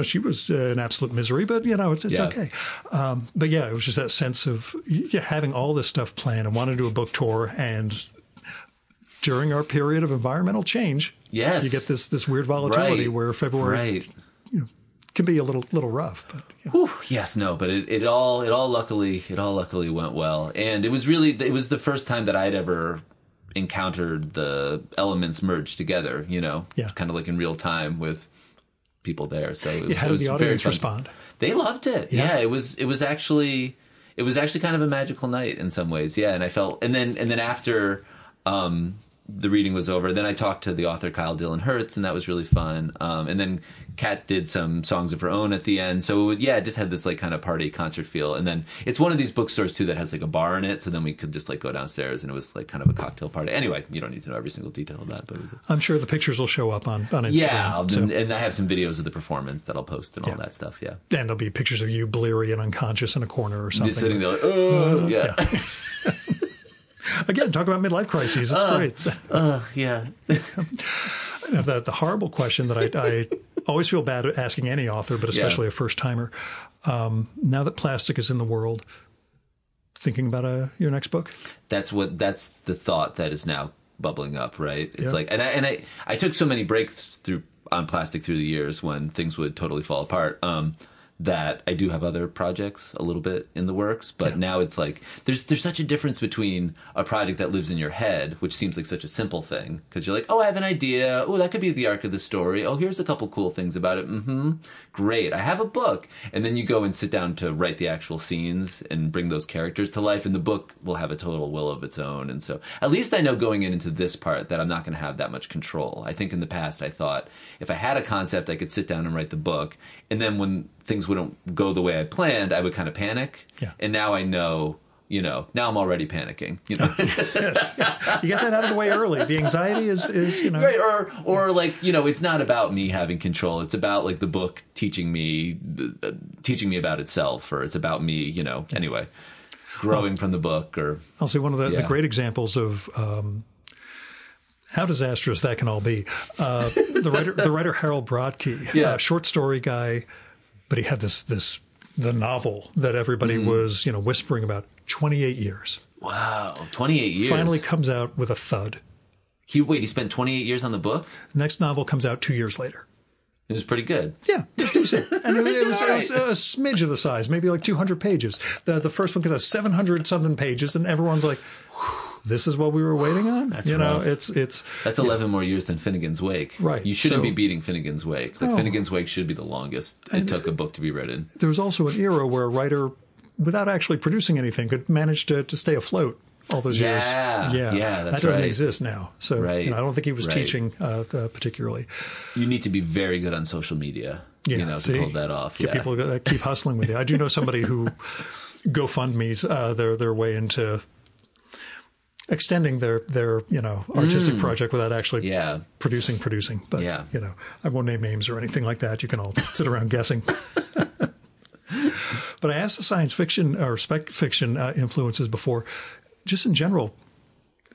She was in absolute misery, but it's okay. But it was just that sense of having all this stuff planned and wanting to do a book tour, and during our period of environmental change, you get this weird volatility where February can be a little rough. But but it all luckily went well, and it was the first time that I'd ever encountered the elements merged together. Kind of like in real time with people there. So it was the audience respond? They loved it. Yeah, it was actually kind of a magical night in some ways. Yeah, and I felt, and then after. The reading was over. Then I talked to the author Kyle Dillon Hertz, and that was really fun. And then Kat did some songs of her own at the end. So it just had this like kind of party concert feel. And then it's one of these bookstores too that has like a bar in it. So then we could just like go downstairs, and it was like kind of a cocktail party. Anyway, you don't need to know every single detail of that, but I'm sure the pictures will show up on Instagram. Yeah, and I have some videos of the performance that I'll post and all that stuff. Yeah, and there'll be pictures of you bleary and unconscious in a corner or something. Just sitting there like, Again, talk about midlife crises. It's great. The horrible question that I always feel bad asking any author, but especially a first-timer. Now that plastic is in the world, thinking about your next book? That's the thought that is now bubbling up, right? It's like, and I took so many breaks on plastic through the years when things would totally fall apart. that I do have other projects a little bit in the works, but now it's like there's such a difference between a project that lives in your head, which seems like such a simple thing, because you're like, oh, I have an idea. Oh, that could be the arc of the story. Oh, here's a couple cool things about it. Great. I have a book. And then you go and sit down to write the actual scenes and bring those characters to life, and the book will have a total will of its own. And so at least I know going into this part that I'm not going to have that much control. I think in the past I thought if I had a concept, I could sit down and write the book, and then when things wouldn't go the way I planned, I would kind of panic. Yeah. And now I know, now I'm already panicking, You get that out of the way early. The anxiety is Right. Or like, it's not about me having control. It's about like the book teaching me about itself, or it's about me, anyway, growing from the book. Or I'll say one of the great examples of, how disastrous that can all be. The writer Harold Brodkey, short story guy, but he had the novel that everybody was, whispering about. 28 years. Wow, 28 years. Finally comes out with a thud. He spent 28 years on the book? Next novel comes out 2 years later. It was pretty good. Yeah, it was decent. And it was a smidge of the size, maybe like 200 pages. The first one comes out 700-something pages, and everyone's like, this is what we were waiting on? That's rough. It's That's 11 more years than Finnegan's Wake. Right. You shouldn't be beating Finnegan's Wake. Finnegan's Wake should be the longest it took a book to be written. There was also an era where a writer, without actually producing anything, could manage to stay afloat all those years. Yeah, that's that doesn't exist now. So I don't think he was teaching particularly. You need to be very good on social media, to pull that off. Get people that keep hustling with you. I do know somebody who GoFundMe's their way into extending their artistic project without actually producing. But I won't name names or anything like that. You can all sit around guessing. But I asked the science fiction or spec fiction influences before, just in general.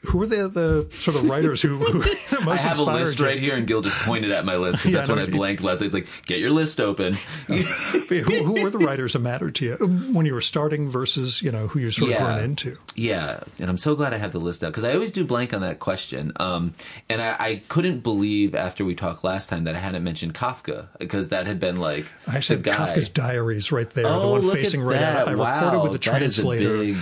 Who are the sort of writers who most I have a list you? right here, and Gil just pointed at my list because that's when I blanked last night. He's like, get your list open. Who were the writers that mattered to you when you were starting versus, who you sort of run into? Yeah, and I'm so glad I have the list out because I always do blank on that question. And I couldn't believe after we talked last time that I hadn't mentioned Kafka, because that had been like I said Kafka's Diaries right there, the one facing right at it. I recorded with the translator.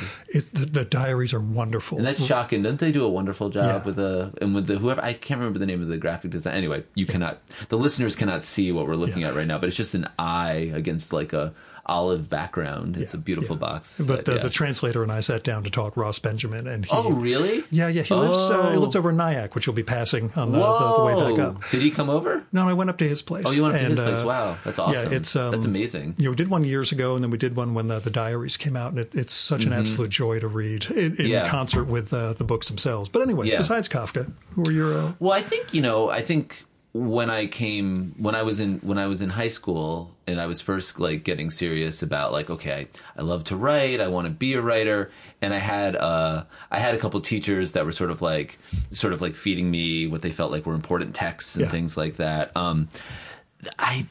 The diaries are wonderful. And that's shocking. Don't they do a wonderful job with whoever, I can't remember the name of the graphic design. Anyway, the listeners cannot see what we're looking at right now, but it's just an eye against like a olive background. It's a beautiful box. But the translator and I sat down to talk Ross Benjamin, and he, oh really? Yeah. He lives over in Nyack, which you'll be passing on the way back up. Did he come over? No, I went up to his place. Oh, you went up to his place? Wow, that's awesome. Yeah, it's that's amazing. We did one years ago, and then we did one when the diaries came out, and it's such an absolute joy to read in concert with the books themselves. But anyway, besides Kafka, who are your? Well, I think when I was in high school and I was first like getting serious about like, okay, I love to write, I want to be a writer, and I had a couple teachers that were sort of like feeding me what they felt like were important texts and things like that.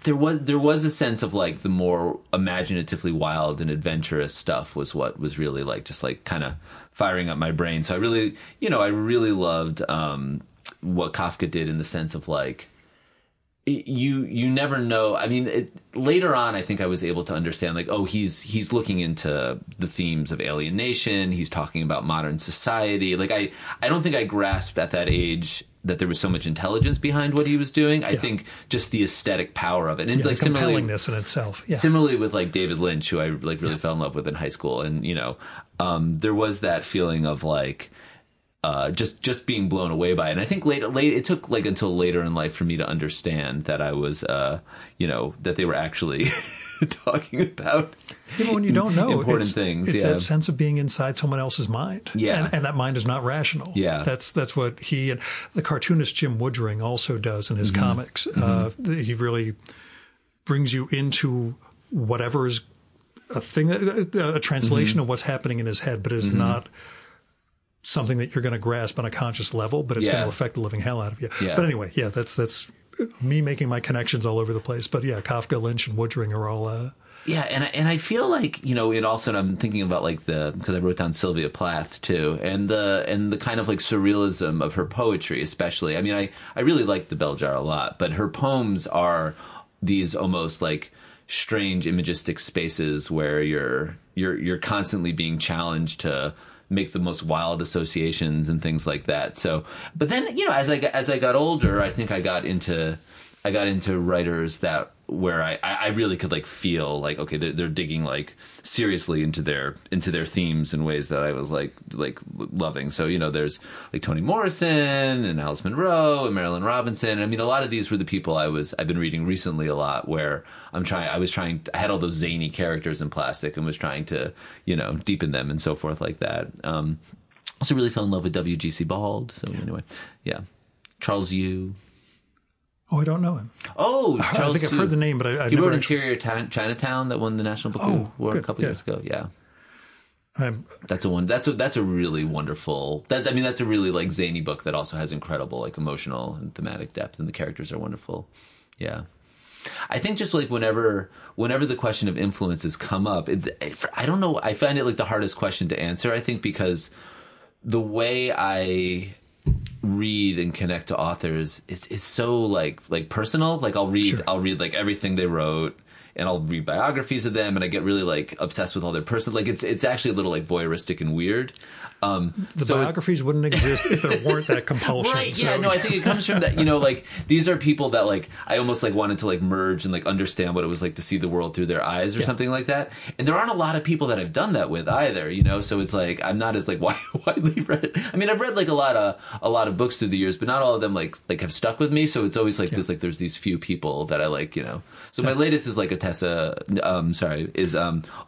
There was a sense of like the more imaginatively wild and adventurous stuff was what was really like just like kind of firing up my brain. So I really loved what Kafka did in the sense of like you never know. I mean, later on, I think I was able to understand like, oh, he's looking into the themes of alienation. He's talking about modern society. Like I don't think I grasped at that age that there was so much intelligence behind what he was doing. I think just the aesthetic power of it, and like the compellingness in itself. Yeah. Similarly with like David Lynch, who I like really fell in love with in high school, and there was that feeling of like. Just being blown away by it. And I think late it took like until later in life for me to understand that I was that they were actually talking about even when you don't know important things. It's that sense of being inside someone else's mind. Yeah. And that mind is not rational. Yeah. That's what he and the cartoonist Jim Woodring also does in his comics. He really brings you into whatever is a thing, a translation of what's happening in his head, but is not something that you're going to grasp on a conscious level, but it's going to affect the living hell out of you. Yeah. But anyway, that's me making my connections all over the place. But yeah, Kafka, Lynch, and Woodring are all. And I feel like it also. And I'm thinking about like because I wrote down Sylvia Plath too, and the kind of like surrealism of her poetry, especially. I mean, I really like the Bell Jar a lot, but her poems are these almost like strange imagistic spaces where you're constantly being challenged to make the most wild associations and things like that. So, but then, you know, as I got older, I think I got into writers that where I really could like feel like, okay, they're digging like seriously into their themes in ways that I was like loving. So, you know, there's like Toni Morrison and Alice Munro and Marilyn Robinson. I mean, a lot of these were the people I've been reading recently a lot, where I had all those zany characters in plastic and was trying to, you know, deepen them and so forth like that. Also really fell in love with W.G.C. Bald. So anyway, yeah. Charles Yu. Oh, I don't know him. Oh, Charles I think I've heard the name, but I he wrote Interior Chinatown that won the National Book Award a couple years ago. Yeah, that's a really wonderful. That's a really like zany book that also has incredible like emotional and thematic depth, and the characters are wonderful. Yeah, I think just like whenever the question of influences come up, I don't know. I find it like the hardest question to answer. I think because the way I read and connect to authors is so like personal. Like I'll read like everything they wrote, and I'll read biographies of them, and I get really like obsessed with all their personal. Like it's actually a little like voyeuristic and weird. The biographies wouldn't exist if there weren't that compulsion. Right? Yeah. No, I think it comes from that. You know, like these are people that like I almost like wanted to like merge and like understand what it was like to see the world through their eyes or something like that. And there aren't a lot of people that I've done that with either. You know, so it's like I'm not as like widely read. I mean, I've read like a lot of books through the years, but not all of them like have stuck with me. So it's always like there's these few people that I like. You know, so my latest is like Olga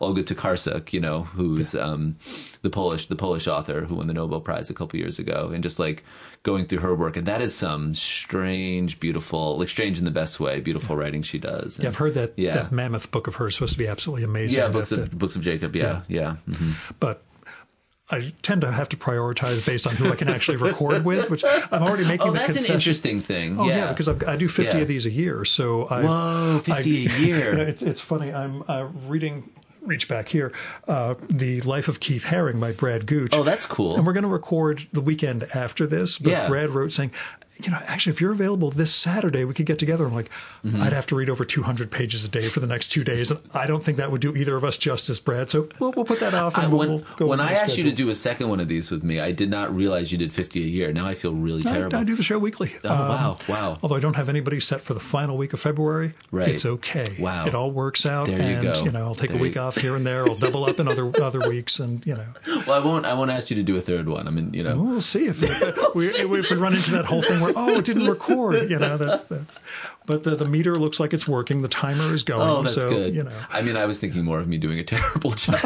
Tokarczuk. You know, who's the Polish author who won the Nobel Prize a couple years ago, and just like going through her work, and that is some strange, beautiful, like strange in the best way, beautiful writing she does. And, I've heard that that mammoth book of hers is supposed to be absolutely amazing. Yeah, Books of Jacob. Yeah. Mm-hmm. But I tend to have to prioritize based on who I can actually record with, which I'm already making. Oh, that's an interesting thing. Oh, yeah, because I do 50 of these a year. So 50 a year. You know, it's funny. I'm reading. Reach back here, The Life of Keith Haring by Brad Gooch. Oh, that's cool. And we're going to record the weekend after this. But Brad wrote saying, you know, actually, if you're available this Saturday, we could get together. I'm like, I'd have to read over 200 pages a day for the next 2 days. And I don't think that would do either of us justice, Brad. So we'll put that off. And we'll go when I asked you to do a second one of these with me, I did not realize you did 50 a year. Now I feel really terrible. I do the show weekly. Oh, wow. Although I don't have anybody set for the final week of February. Right. It's okay. Wow. It all works out. There you go. You know, I'll take a week off here and there. I'll double up in other weeks, and you know. Well, I won't ask you to do a third one. I mean, you know. We'll see if we run into that whole thing where it didn't record. You know, that's. But the meter looks like it's working. The timer is going. Oh, that's good. You know. I mean, I was thinking more of me doing a terrible job.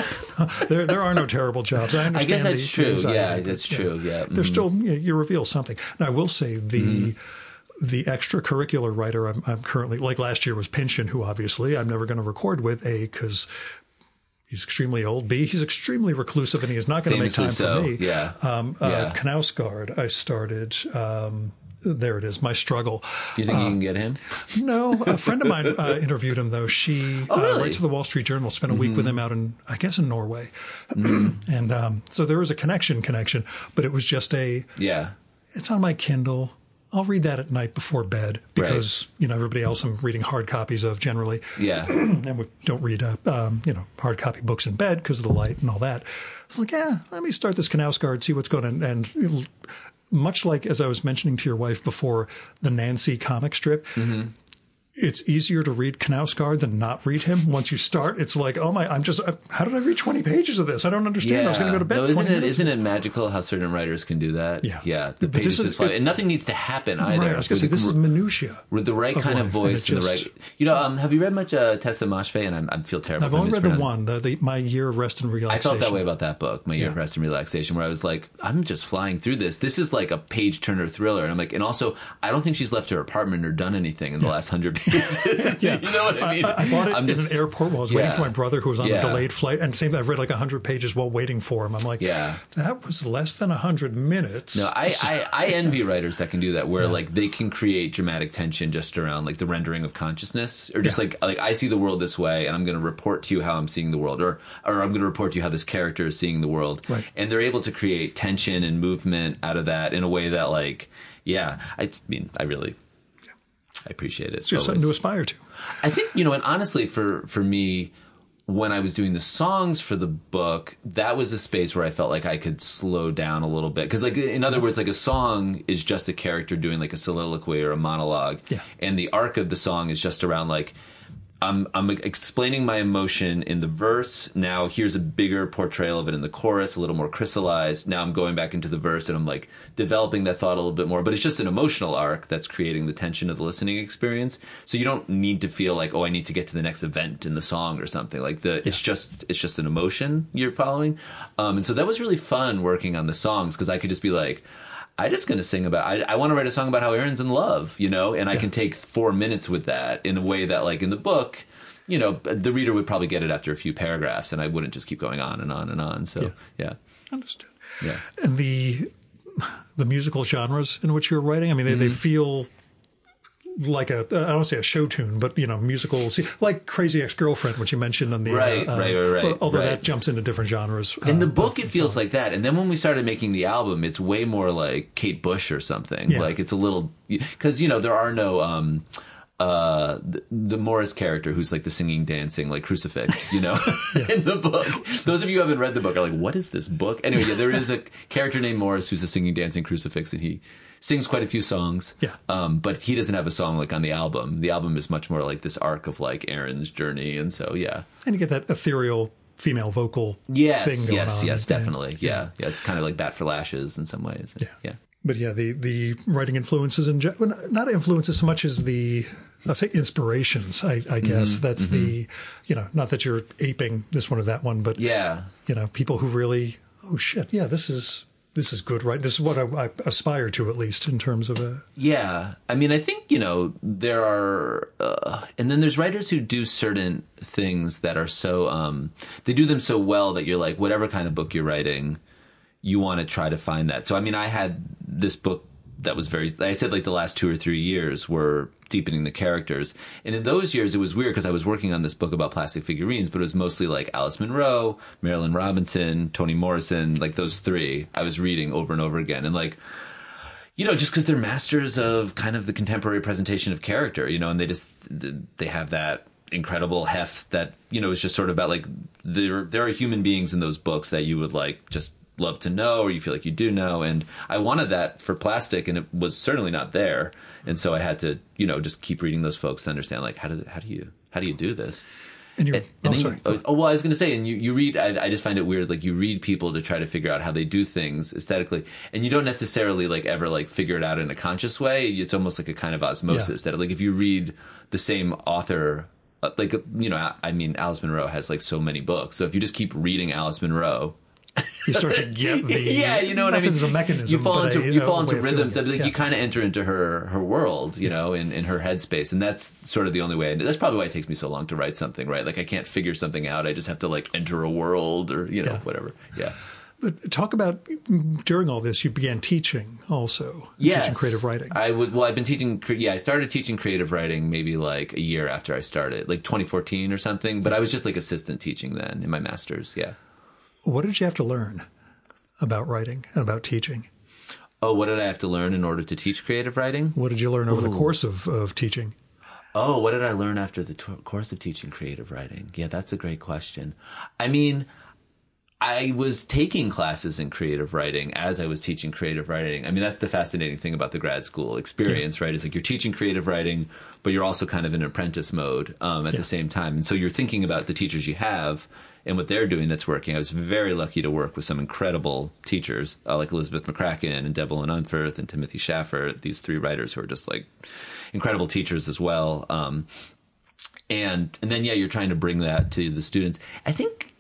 There are no terrible jobs. I understand. I guess that's true. Yeah, that's true. Yeah. There's still you reveal something. Now I will say the extracurricular writer I'm currently, like last year was Pynchon, who obviously I'm never going to record with, because he's extremely old. B, he's extremely reclusive, and he is not going to make time for me. Yeah. Knausgaard, I started. There it is, My Struggle. You think you can get him? No. A friend of mine interviewed him, though. She writes for the Wall Street Journal, spent a week with him out in Norway. And so there was a connection, but it was just it's on my Kindle. I'll read that at night before bed because, you know, everybody else I'm reading hard copies of generally. Yeah. And we don't read, hard copy books in bed because of the light and all that. I was like, let me start this Knausgaard, see what's going on. And much like, as I was mentioning to your wife before, the Nancy comic strip, it's easier to read Knausgaard than not read him. Once you start, it's like, oh my, how did I read 20 pages of this? I don't understand. I was going to go to bed. No, isn't it magical how certain writers can do that? Yeah. Yeah. The pages just fly. And nothing needs to happen either. Right. I was going to say, this is minutia. With the right kind of voice and the right, you know, have you read much Tessa Moshfegh? And I feel terrible. I've only read the one, My Year of Rest and Relaxation. I felt that way about that book, My Year of Rest and Relaxation, where I was like, I'm just flying through this. This is like a page turner thriller. And I'm like, and also, I don't think she's left her apartment or done anything in the last 100 pages. Yeah. You know what I mean? I bought it in an airport while I was waiting for my brother who was on a delayed flight. And same thing, I've read like 100 pages while waiting for him. I'm like, that was less than 100 minutes. No, I envy writers that can do that, where like they can create dramatic tension just around like the rendering of consciousness, or just like I see the world this way and I'm going to report to you how I'm seeing the world, or I'm going to report to you how this character is seeing the world. Right. And they're able to create tension and movement out of that in a way that like, I mean, I really... I appreciate it. It's just something to aspire to. I think, and honestly, for me, when I was doing the songs for the book, that was a space where I felt like I could slow down a little bit. Because, like, in other words, like, a song is just a character doing, like, a soliloquy or a monologue. Yeah. And the arc of the song is just around, like, I'm explaining my emotion in the verse. Now here's a bigger portrayal of it in the chorus, a little more crystallized. Now I'm going back into the verse and I'm like developing that thought a little bit more. But it's just an emotional arc that's creating the tension of the listening experience. So you don't need to feel like, oh, I need to get to the next event in the song or something. Like it's just an emotion you're following. And so that was really fun working on the songs because I could just be like, I'm just going to sing about, I want to write a song about how Aaron's in love, and I can take 4 minutes with that in a way that, like, in the book, the reader would probably get it after a few paragraphs and I wouldn't just keep going on and on and on. So, yeah. Understood. Yeah. And the musical genres in which you're writing, I mean, they feel like I don't want to say a show tune, but, musical, like Crazy Ex-Girlfriend, which you mentioned on the... Right. Although that jumps into different genres. In the book, it feels like that. And then when we started making the album, it's way more like Kate Bush or something. Yeah. Like, it's a little... Because, there are no... the Morris character who's like the singing, dancing, like crucifix, in the book. Those of you who haven't read the book are like, what is this book? Anyway, there is a character named Morris who's a singing, dancing crucifix, and he sings quite a few songs. Yeah. But he doesn't have a song like on the album. The album is much more like this arc of like Aaron's journey. And so, yeah. And you get that ethereal female vocal thing going on. Yes, definitely. Yeah. It's kind of like Bat for Lashes in some ways. Yeah. But yeah, the writing influences not influences so much as I'll say inspirations, I guess. That's the, not that you're aping this one or that one, but, people who really, oh shit, yeah, this is good, right? This is what I aspire to, at least, in terms of a... Yeah. I mean, I think, there are... and then there's writers who do certain things that are so... they do them so well that you're like, whatever kind of book you're writing, you want to try to find that. So, I mean, I had this book that was I said, like, the last 2 or 3 years were deepening the characters. And in those years, it was weird because I was working on this book about plastic figurines, but it was mostly like Alice Munro, Marilyn Robinson, Toni Morrison, like those three I was reading over and over again. And like, just because they're masters of kind of the contemporary presentation of character, and they have that incredible heft that, is just sort of about like, there are human beings in those books that you would like just love to know, or you feel like you do know. And I wanted that for plastic, and it was certainly not there. And so I had to, just keep reading those folks to understand, like, how do you do this? And sorry. Well, I was going to say, and you read, I just find it weird, like, you read people to try to figure out how they do things aesthetically, and you don't necessarily, like, ever, like, figure it out in a conscious way. It's almost like a kind of osmosis that, like, if you read the same author, like, I mean, Alice Munro has, like, so many books. So if you just keep reading Alice Munro, you start to get the... Yeah, you know what I mean? There's a mechanism. You fall into rhythms. Like, you kind of enter into her world, in her headspace. And that's sort of the only way. That's probably why it takes me so long to write something, right? Like, I can't figure something out. I just have to, like, enter a world or, whatever. Yeah. But talk about, during all this, you began teaching also. Yes. Teaching creative writing. I've been teaching, I started teaching creative writing maybe like a year after I started, like 2014 or something. But I was just like assistant teaching then in my master's, yeah. What did you have to learn about writing and about teaching? Oh, what did I have to learn in order to teach creative writing? What did you learn over the course of teaching? Oh, what did I learn after the course of teaching creative writing? Yeah, that's a great question. I mean, I was taking classes in creative writing as I was teaching creative writing. I mean, that's the fascinating thing about the grad school experience, right? It's like you're teaching creative writing, but you're also kind of in apprentice mode at the same time. And so you're thinking about the teachers you have and what they're doing that's working. I was very lucky to work with some incredible teachers like Elizabeth McCracken and Devlin Unferth and Timothy Schaffer, these three writers who are just like incredible teachers as well. And then, you're trying to bring that to the students. I think,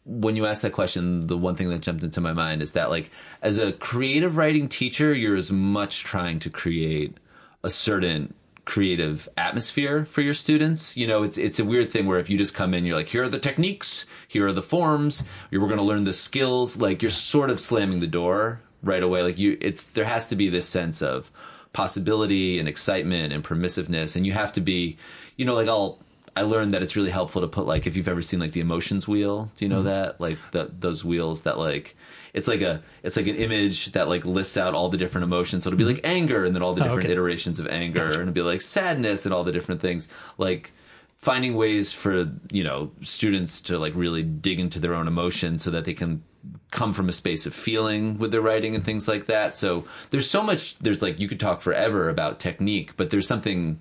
when you ask that question, the one thing that jumped into my mind is that, like, as a creative writing teacher, you're as much trying to create a certain creative atmosphere for your students. It's a weird thing where if you just come in, you're like, here are the techniques, here are the forms, we're going to learn the skills. Like, you're sort of slamming the door right away. Like, there has to be this sense of possibility and excitement and permissiveness, and you have to be, like, I learned that it's really helpful to put, like, if you've ever seen like the emotions wheel, do you know that? Like those wheels that like, it's like an image that like lists out all the different emotions. So it'll be like anger and then all the different iterations of anger, and it'll be like sadness and all the different things. Like finding ways for, you know, students to like really dig into their own emotions so that they can come from a space of feeling with their writing and things like that. So there's so much, there's like, you could talk forever about technique, but there's something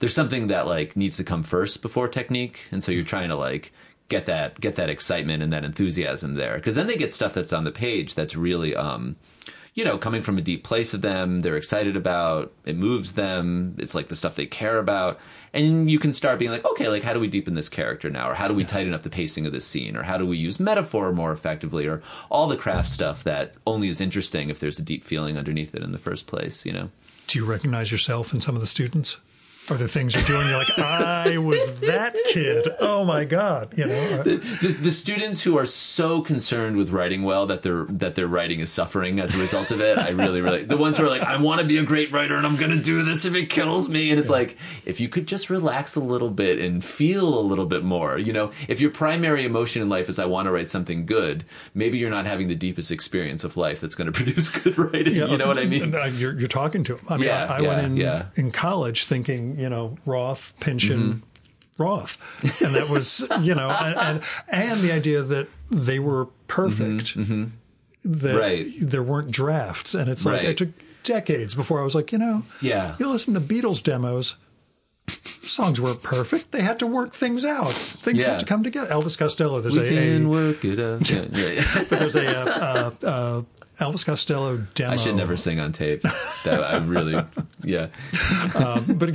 that like needs to come first before technique. And so you're trying to like get that excitement and that enthusiasm there. Because then they get stuff that's on the page that's really, you know, coming from a deep place of them, they're excited about, it moves them. It's like the stuff they care about. And you can start being like, okay, like how do we deepen this character now? Or how do we tighten up the pacing of this scene? Or how do we use metaphor more effectively? Or all the craft stuff that only is interesting if there's a deep feeling underneath it in the first place, you know? Do you recognize yourself in some of the students? Are there things you're doing? You're like, I was that kid. Oh my God! You know, the students who are so concerned with writing well that their writing is suffering as a result of it. I really the ones who are like, I want to be a great writer and I'm going to do this if it kills me. And it's like, if you could just relax a little bit and feel a little bit more. You know, if your primary emotion in life is I want to write something good, maybe you're not having the deepest experience of life that's going to produce good writing. You know what I mean? You're talking to them. I mean, I went in college thinking, you know, Roth, Pynchon, Roth. And that was, you know, and the idea that they were perfect, that there weren't drafts. And it's like, it took decades before I was like, you know, you listen to Beatles demos, songs weren't perfect. They had to work things out. Things had to come together. Elvis Costello, there's work it out. But there's a Elvis Costello demo. I should never sing on tape. That I really, but yeah,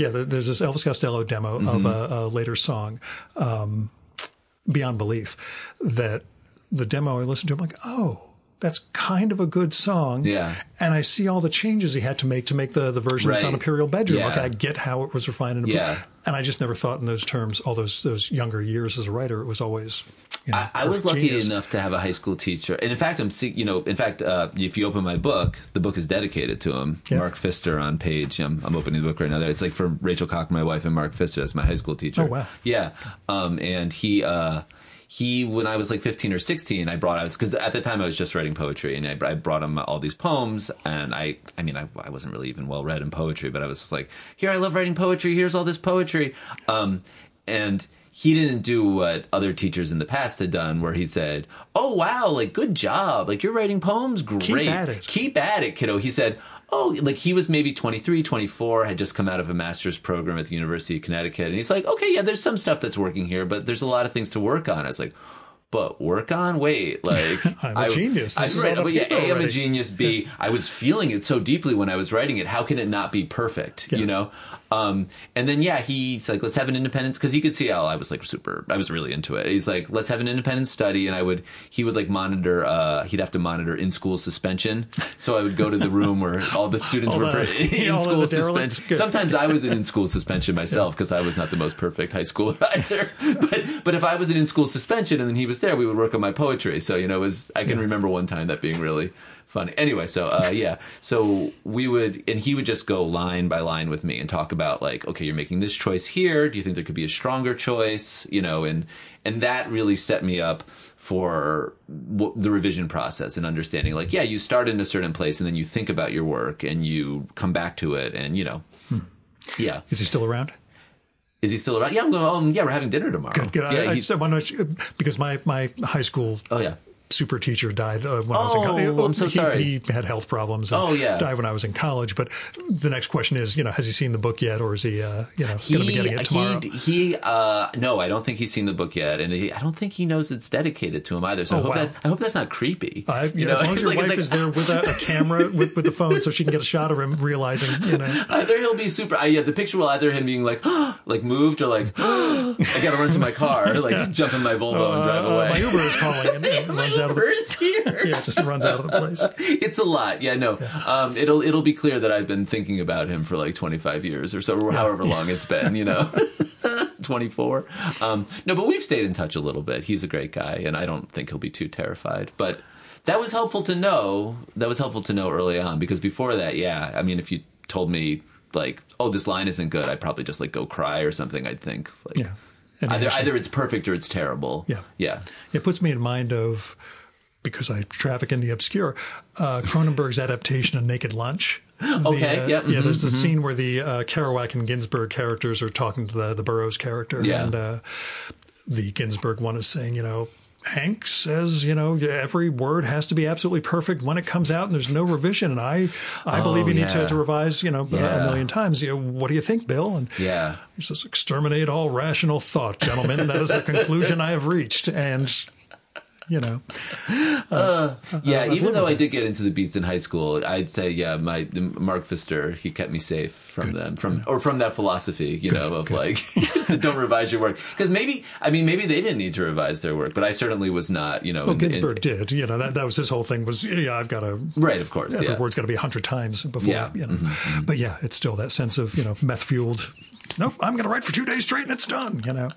there's this Elvis Costello demo of a later song, Beyond Belief, that the demo I listened to, I'm like, oh, that's kind of a good song. Yeah. And I see all the changes he had to make the version that's on Imperial Bedroom. Yeah. Okay, I get how it was refined and improved. And I just never thought in those terms, all those younger years as a writer. It was always, you know, I was lucky enough to have a high school teacher. And in fact, if you open my book, the book is dedicated to him. Yeah. Mark Pfister on page, I'm opening the book right now. It's like for Rachel Koch, my wife, and Mark Pfister. That's my high school teacher. Oh, wow. Yeah. And he, when I was like 15 or 16, because at the time I was just writing poetry, and I brought him all these poems, and I wasn't really even well read in poetry, but I was just like, here, I love writing poetry, here's all this poetry. And he didn't do what other teachers in the past had done, where he said, oh, wow, like, good job, like, you're writing poems, great. Keep at it, kiddo. He said, oh, like, he was maybe 23, 24, had just come out of a master's program at the University of Connecticut. And he's like, okay, yeah, there's some stuff that's working here, but there's a lot of things to work on. I was like, but work on? Wait, like... I'm a genius. I'm a genius. B, I was feeling it so deeply when I was writing it. How can it not be perfect, you know? And then, he's like, let's have an independence, because he could see how I was like I was really into it. He's like, let's have an independent study. And he would like monitor, he'd have to monitor in-school suspension. So I would go to the room where all the students were in-school suspension. Sometimes I was in school suspension myself, because I was not the most perfect high schooler either. But if I was in school suspension and then he was there, we would work on my poetry. So, you know, I can remember one time that being really funny. Anyway, so we would, and he would just go line by line with me and talk about like, okay, you're making this choice here. Do you think there could be a stronger choice? You know, and that really set me up for the revision process and understanding like, you start in a certain place and then you think about your work and you come back to it and, you know, Is he still around? Is he still around? Yeah, I'm going, we're having dinner tomorrow. Good. Yeah, I said, because my high school super teacher died when I was in college. I'm so sorry. He had health problems and died when I was in college. But the next question is, you know, has he seen the book yet, or is he, going to be getting it tomorrow? No, I don't think he's seen the book yet, and I don't think he knows it's dedicated to him either. So I hope that's not creepy. As long as your wife is there with a camera with the phone, so she can get a shot of him realizing, you know. Either he'll be super. The picture will either him being like, like moved, or like, I got to run to my car, like jump in my Volvo and drive away. My Uber is calling and runs out of here. Just runs out of the place. It's a lot. It'll be clear that I've been thinking about him for like 25 years or so, or however long it's been, you know. 24. No, but we've stayed in touch a little bit. He's a great guy, and I don't think he'll be too terrified. But that was helpful to know. That was helpful to know early on, because before that, I mean, if you told me like, oh, this line isn't good, I'd probably just like go cry or something. I'd think like, And Either it's perfect or it's terrible. Yeah. Yeah. It puts me in mind of, because I traffic in the obscure, Cronenberg's adaptation of Naked Lunch. Okay. Yeah. There's the scene where the Kerouac and Ginsberg characters are talking to the Burroughs character. Yeah. And the Ginsberg one is saying, Hank says, every word has to be absolutely perfect when it comes out and there's no revision. And I believe you need to revise, a million times. What do you think, Bill? And he says, exterminate all rational thought, gentlemen. That is the conclusion I have reached. And even though I did get into the beats in high school, I'd say, Mark Pfister, he kept me safe from them, from that philosophy, like, don't revise your work. Because maybe they didn't need to revise their work, but I certainly was not, Well, Ginsberg did, that was his whole thing was, I've got to. Right, of course. Every word's got to be 100 times before, But it's still that sense of, meth fueled, nope, I'm going to write for 2 days straight and it's done,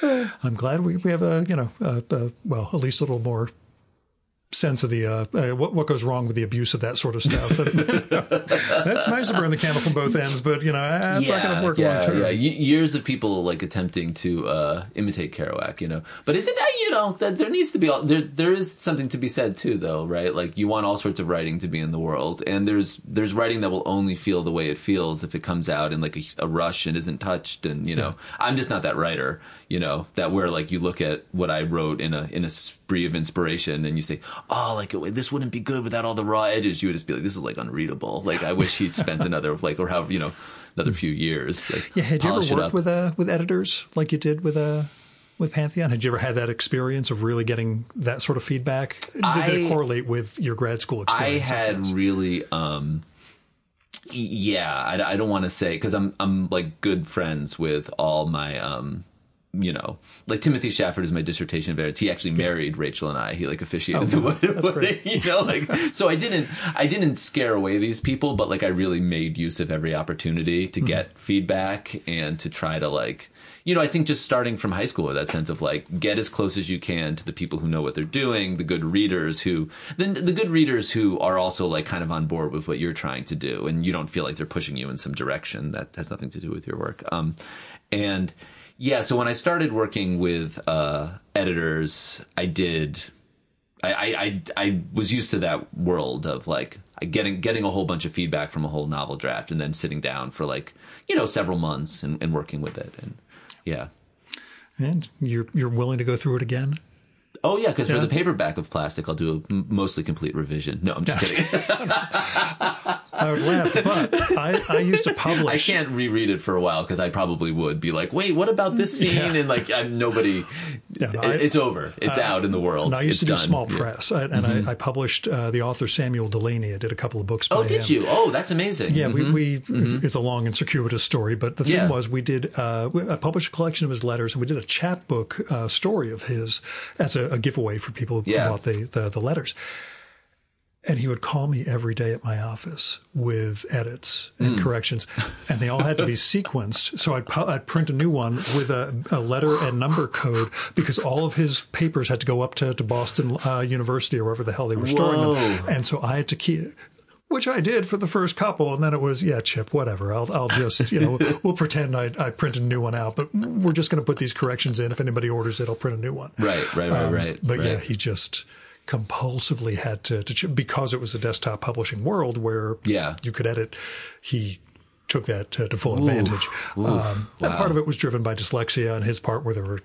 I'm glad we have at least a little more sense of the what goes wrong with the abuse of that sort of stuff. That's nice to burn the candle from both ends, but it's not going to work long term. Yeah, years of people like attempting to imitate Kerouac, but is it that there needs to be there is something to be said too, though, right? Like you want all sorts of writing to be in the world, and there's writing that will only feel the way it feels if it comes out in like a rush and isn't touched, and I'm just not that writer. That where like you look at what I wrote in a spree of inspiration and you say, oh, like this wouldn't be good without all the raw edges. You would just be like, this is like unreadable. Like I wish he'd spent another another few years. Like, had you ever worked with editors like you did with Pantheon? Had you ever had that experience of really getting that sort of feedback? Did it correlate with your grad school experience? I had really. I don't want to say because I'm like good friends with all my like Timothy Shafford is my dissertation editor. He actually married Rachel and I. He like officiated the wedding, so I didn't scare away these people, but like I really made use of every opportunity to get feedback and to try to like, I think just starting from high school with that sense of like, get as close as you can to the people who know what they're doing, the good readers who are also like kind of on board with what you're trying to do. And you don't feel like they're pushing you in some direction that has nothing to do with your work. So when I started working with editors, I was used to that world of like getting a whole bunch of feedback from a whole novel draft and then sitting down for like, several months and working with it. And And you're willing to go through it again? Oh, yeah, because for the paperback of Plastic, I'll do a mostly complete revision. No, I'm just kidding. I would laugh, but I used to publish. I can't reread it for a while because I probably would be like, wait, what about this scene? Yeah. And like, nobody, it's over. It's out in the world. I used to do small press, and I published the author Samuel Delaney. I did a couple of books by him. Oh, did you? Oh, that's amazing. Yeah, it's a long and circuitous story, but the thing was I published a collection of his letters, and we did a chapbook story of his as a giveaway for people who bought the letters. And he would call me every day at my office with edits and corrections, and they all had to be sequenced. So I'd print a new one with a letter and number code because all of his papers had to go up to Boston University or wherever the hell they were storing them. And so I had to keep, which I did for the first couple, and then it was, Chip, whatever. I'll just, we'll pretend I printed a new one out, but we're just going to put these corrections in. If anybody orders it, I'll print a new one. Right. But he just compulsively had to because it was a desktop publishing world where you could edit. He took that to full advantage. That part of it was driven by dyslexia on his part, where there were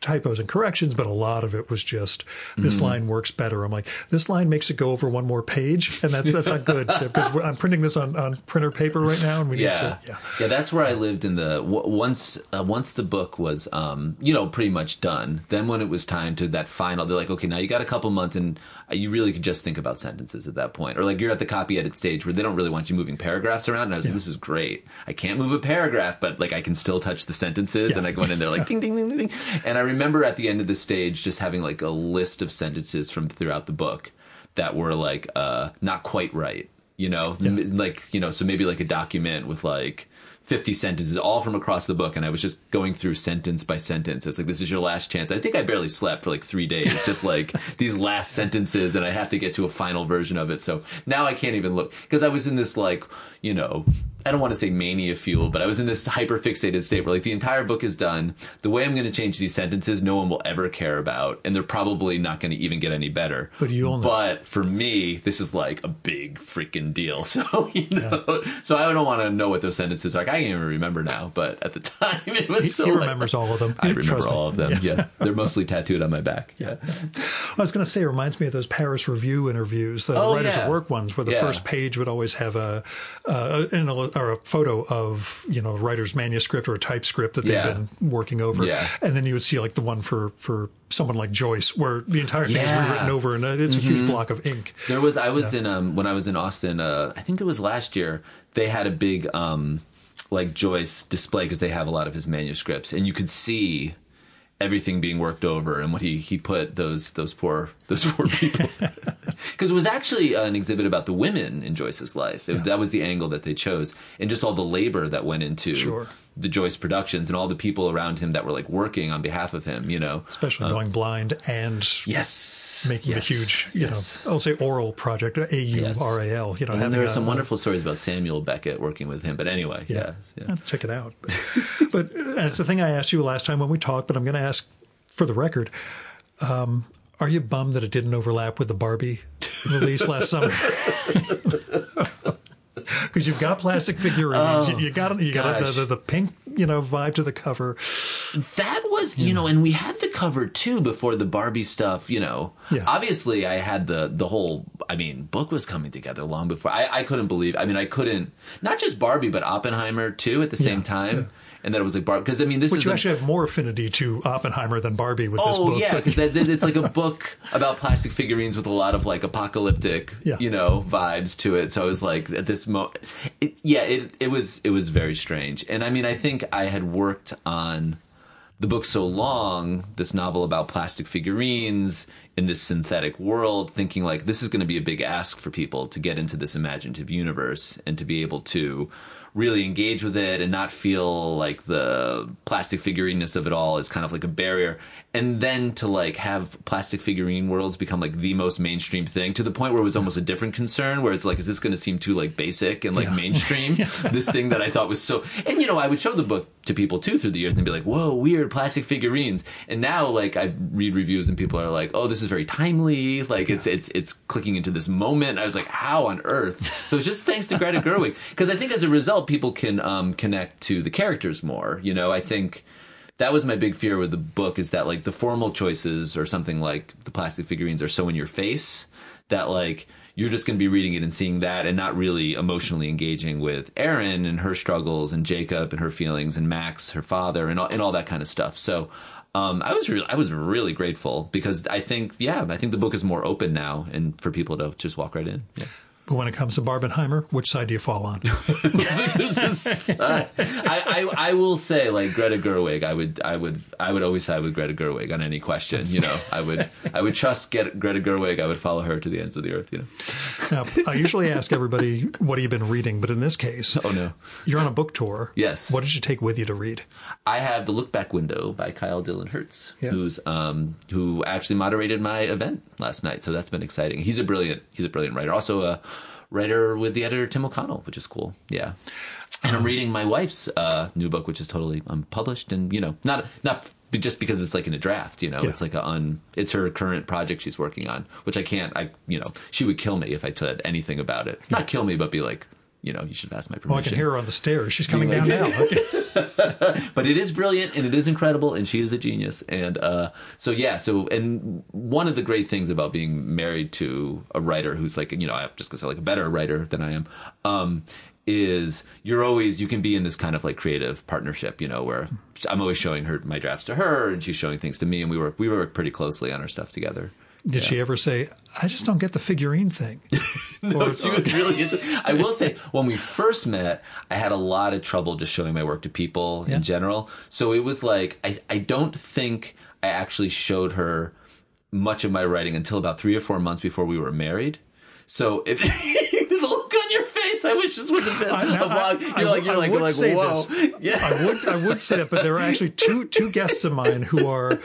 typos and corrections, but a lot of it was just this line works better. I'm like, this line makes it go over one more page, and that's not good, because I'm printing this on printer paper right now, and we need to. Yeah, that's where I lived in the once the book was pretty much done. Then when it was time to that final, they're like, okay, now you got a couple months, and you really could just think about sentences at that point, or like you're at the copy edit stage where they don't really want you moving paragraphs around. And I was like, this is great. I can't move a paragraph, but like I can still touch the sentences, and I go in there like ding ding ding ding, and I remember at the end of the stage just having like a list of sentences from throughout the book that were like not quite right, like, so maybe like a document with like 50 sentences all from across the book, and I was just going through sentence by sentence. I was like, this is your last chance. I think I barely slept for like 3 days, just like these last sentences, and I have to get to a final version of it. So now I can't even look, because I was in this like, I don't want to say mania fuel, but I was in this hyper fixated state where like the entire book is done. The way I'm going to change these sentences, no one will ever care about, and they're probably not going to even get any better. But you'll know. But for me, this is like a big freaking deal. So, so I don't want to know what those sentences are. Like, I can't even remember now, but at the time it was He remembers all of them. I remember all of them. Yeah. They're mostly tattooed on my back. Yeah. I was going to say, it reminds me of those Paris Review interviews, the Writers at Work ones, where the first page would always have a photo of, the writer's manuscript or a typescript that they've been working over. Yeah. And then you would see like the one for someone like Joyce, where the entire thing is rewritten over, and it's a huge block of ink. I was in, when I was in Austin, I think it was last year, they had a big, like Joyce display because they have a lot of his manuscripts, and you could see everything being worked over and what he put those poor people. Because it was actually an exhibit about the women in Joyce's life. That was the angle that they chose, and just all the labor that went into the Joyce productions and all the people around him that were like working on behalf of him, especially going blind and making a huge, I'll say oral project, AURAL, and there are some wonderful stories about Samuel Beckett working with him. But anyway, check it out. But and it's the thing I asked you last time when we talked, but I'm going to ask for the record. Are you bummed that it didn't overlap with the Barbie release last summer? Because you've got plastic figurines, you got the pink, vibe to the cover. That was, and we had the cover too before the Barbie stuff. Obviously, I had the whole. Book was coming together long before. I couldn't believe. I couldn't. Not just Barbie, but Oppenheimer too at the same time. Yeah. And that it was like Barbie, because this is. You actually have more affinity to Oppenheimer than Barbie with this book. Oh yeah, because it's like a book about plastic figurines with a lot of like apocalyptic, vibes to it. So I was like, at this moment, it was very strange. And I think I had worked on the book so long, this novel about plastic figurines in this synthetic world, thinking like this is going to be a big ask for people to get into this imaginative universe and to be able to really engage with it and not feel like the plastic figurineness of it all is kind of like a barrier. And then to like have plastic figurine worlds become like the most mainstream thing, to the point where it was almost a different concern, where it's like, is this going to seem too like basic and like mainstream? This thing that I thought was so, and I would show the book to people too through the years and be like, whoa, weird plastic figurines. And now like I read reviews and people are like, oh, this is very timely. Like it's clicking into this moment. I was like, how on earth? So it's just thanks to Greta Gerwig. Because I think as a result, people can connect to the characters more. I think that was my big fear with the book, is that like the formal choices or something like the plastic figurines are so in your face that like you're just going to be reading it and seeing that and not really emotionally engaging with Erin and her struggles and Jacob and her feelings and Max, her father, and all that kind of stuff. So I was really grateful, because I think the book is more open now and for people to just walk right in. Yeah. But when it comes to Barbenheimer, which side do you fall on? I will say, like Greta Gerwig, I would always side with Greta Gerwig on any question. I would trust Greta Gerwig. I would follow her to the ends of the earth. Now, I usually ask everybody, what have you been reading? But in this case, you're on a book tour. Yes. What did you take with you to read? I have The Look Back Window by Kyle Dillon Hertz, who actually moderated my event last night. So that's been exciting. He's a brilliant writer. Also a writer with the editor Tim O'Connell, which is cool. Yeah. And I'm reading my wife's new book, which is totally unpublished, and not just because it's like in a draft. It's like it's her current project she's working on, which I can't. She would kill me if I said anything about it. Not kill me, but be like, you should have asked my permission. Oh, I can hear her on the stairs. She's coming down now. Okay. But it is brilliant, and it is incredible, and she is a genius. And and one of the great things about being married to a writer who's like, I'm just gonna say like a better writer than I am, is you can be in this kind of like creative partnership, where I'm always showing her my drafts to her, and she's showing things to me, and we work pretty closely on our stuff together. Did she ever say, I just don't get the figurine thing? No, she was really into it. I will say, when we first met, I had a lot of trouble just showing my work to people in general. So it was like, I don't think I actually showed her much of my writing until about 3 or 4 months before we were married. So if the look on your face, I wish this would have been a vlog. You're like, whoa. Yeah. I would say that, but there are actually two guests of mine who are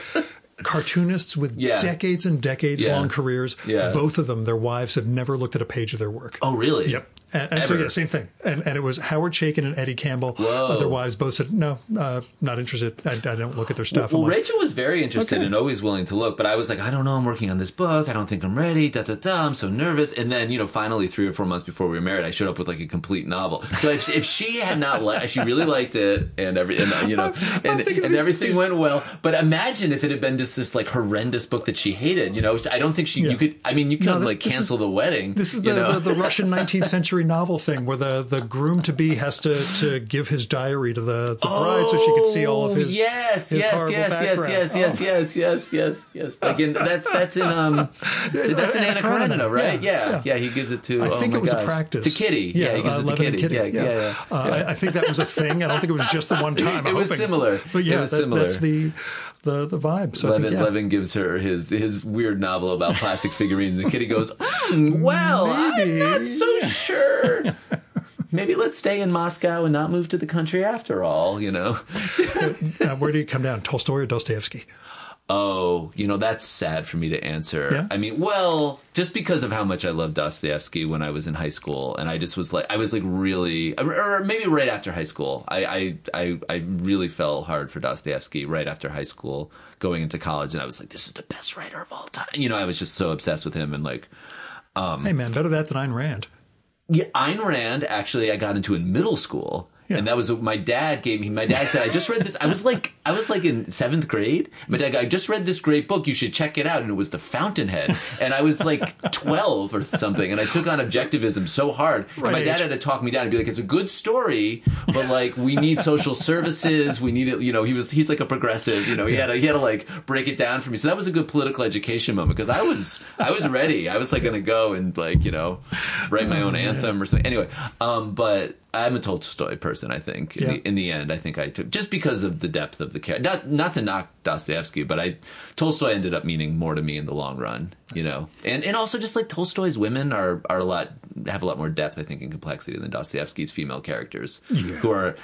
cartoonists with decades and decades long careers. Yeah. Both of them, their wives have never looked at a page of their work. Oh, really? Yep. And so, yeah, same thing. And it was Howard Chaykin and Eddie Campbell. Whoa. Otherwise, both said, no, not interested. I don't look at their stuff. Well, Rachel was very interested and always willing to look, but I was like, I don't know, I'm working on this book. I don't think I'm ready. I'm so nervous. And then, finally 3 or 4 months before we were married, I showed up with like a complete novel. So if she had not she really liked it and everything went well. But imagine if it had been just this like horrendous book that she hated, I don't think you could, you couldn't cancel the wedding. This is the Russian 19th century novel thing where the groom-to-be has to give his diary to the bride so she could see all of his horrible background. Yes. Like that's in Anna Karenina, right? Yeah. He gives it to. I think it was a practice to Kitty. Yeah, he gives it to Kitty. Yeah. I think that was a thing. I don't think it was just the one time. It was similar. But yeah, that's the vibe. So Levin gives her his weird novel about plastic figurines, and Kitty goes, "Well, I'm not so sure." Maybe let's stay in Moscow and not move to the country after all, Where do you come down, Tolstoy or Dostoevsky? Oh, that's sad for me to answer. Yeah? I mean, just because of how much I loved Dostoevsky when I was in high school, and I just was like, really, or maybe right after high school, I really fell hard for Dostoevsky right after high school, going into college, and I was like, this is the best writer of all time. I was just so obsessed with him, and like, hey man, better that than Ayn Rand. Yeah, Ayn Rand, actually, I got into in middle school. Yeah. And that was my dad said, I just read this. I was like in 7th grade. My dad, I just read this great book. You should check it out. And it was The Fountainhead. And I was like 12 or something. And I took on objectivism so hard. Right. And my dad had to talk me down and be like, it's a good story, but like, we need social services. We need it. He's like a progressive, he had to like break it down for me. So that was a good political education moment because I was ready. I was like going to go and like, write my own anthem or something. Anyway, but I'm a Tolstoy person, I think. In the end, I think I took, just because of the depth of the character. Not to knock Dostoevsky, but Tolstoy ended up meaning more to me in the long run, And also just like Tolstoy's women have a lot more depth, I think, and complexity than Dostoevsky's female characters, who are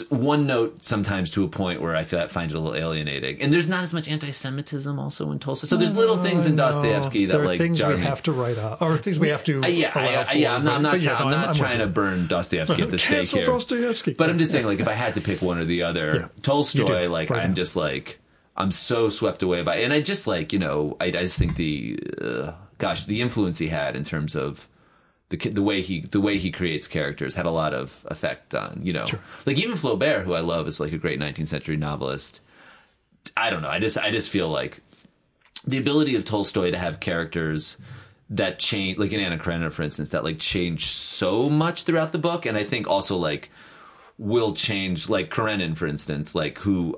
one note sometimes to a point where I find it a little alienating. And there's not as much anti-Semitism also in Tolstoy. So there's little things in Dostoevsky that like things we have to write off, or things we have to allow for. I'm not trying to burn Dostoevsky at the stake here. Dostoevsky. But I'm just saying, like, if I had to pick one or the other, Tolstoy, like, I'm just like, I'm so swept away by it. And I just like, I just think the influence he had in terms of the way he creates characters had a lot of effect on, Sure. Like even Flaubert, who I love, is like a great 19th century novelist. I don't know. I just feel like the ability of Tolstoy to have characters that change, like in Anna Karenina, for instance, that like change so much throughout the book. And I think also like will change, like Karenin, for instance, like who,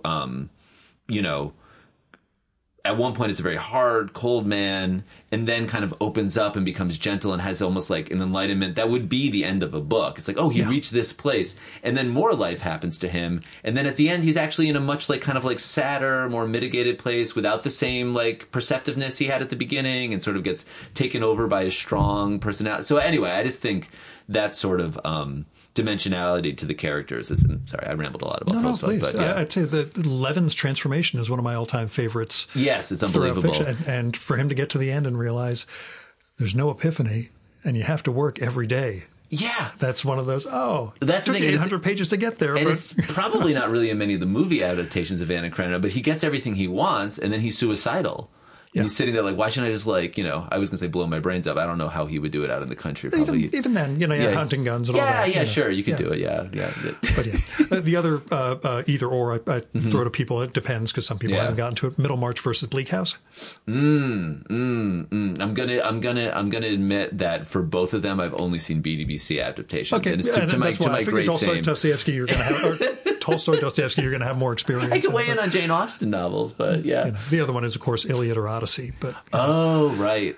at one point is a very hard, cold man, and then kind of opens up and becomes gentle and has almost like an enlightenment that would be the end of a book. It's like, oh, he reached this place, and then more life happens to him, and then at the end he's actually in a much like kind of like sadder, more mitigated place without the same like perceptiveness he had at the beginning, and sort of gets taken over by a strong personality. So anyway, I just think that sort of dimensionality to the characters is. Sorry, I rambled a lot about Tolstoy. No, please. But I'd say that Levin's transformation is one of my all-time favorites. Yes, it's unbelievable. And for him to get to the end and realize there's no epiphany and you have to work every day. Yeah. That's one of those, that's it took 800 pages to get there. And it's probably not really in many of the movie adaptations of Anna Karenina, but he gets everything he wants and then he's suicidal. And he's sitting there like, why shouldn't I just like, I was going to say blow my brains up. I don't know how he would do it out in the country. Probably. Even then, hunting guns and all that. Yeah, sure. You could do it. Yeah. But the other either or I throw to people, it depends because some people haven't gotten to it. Middlemarch versus Bleak House. I'm gonna admit that for both of them, I've only seen BDBC adaptations. Okay, and it's to my great shame. Dostoevsky, you're going to have Tolstoy, Dostoevsky, you're going to have more experience. I could weigh in on Jane Austen novels, but the other one is of course Iliad or Odyssey. But right.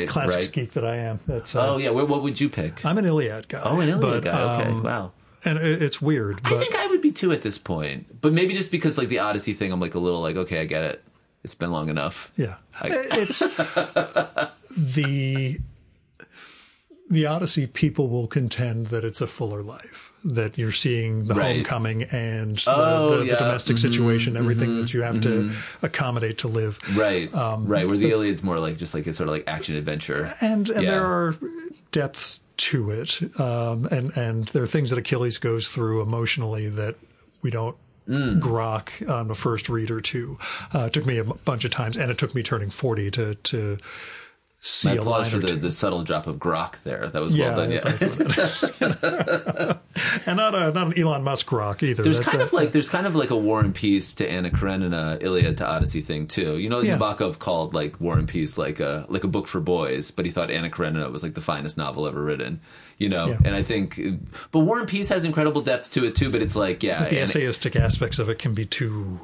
Classics geek that I am. That's what would you pick? I'm an Iliad guy. Oh, an Iliad guy. Okay, wow. And it's weird. But I think I would be too at this point, but maybe just because like the Odyssey thing, I'm like a little like, okay, I get it. It's been long enough. Yeah, it's the Odyssey. People will contend that it's a fuller life. That you're seeing the homecoming and the domestic situation, everything that you have to accommodate to live. Right. Where the Iliad's more like just like a sort of like action adventure. And there are depths to it. And there are things that Achilles goes through emotionally that we don't grok on the first read or two. It took me a bunch of times, and it took me turning 40 to see My a line applause for the subtle drop of grok there. That was well done. Yeah. And not an Elon Musk grok either. There's kind of like a War and Peace to Anna Karenina, Iliad to Odyssey thing too. You know, Nabokov called like War and Peace like a book for boys, but he thought Anna Karenina was like the finest novel ever written. You know, and I think, but War and Peace has incredible depth to it too. But it's like, but the essayistic aspects of it can be too.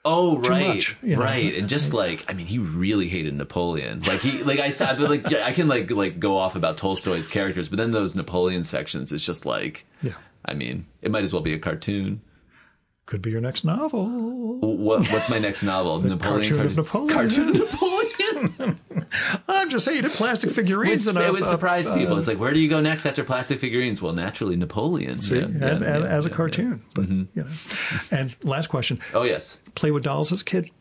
Oh, right, much, you know? Right, and just like, I mean, he really hated Napoleon. Like I can go off about Tolstoy's characters, but then those Napoleon sections, it's just like, I mean, it might as well be a cartoon. Could be your next novel. What's my next novel? Cartoon of Napoleon. Cartoon of Napoleon. I'm just saying, plastic figurines. It would surprise people. It's like, where do you go next after plastic figurines? Well, naturally, Napoleon. See, as a cartoon. But you know. And last question. Oh yes. Play with dolls as a kid?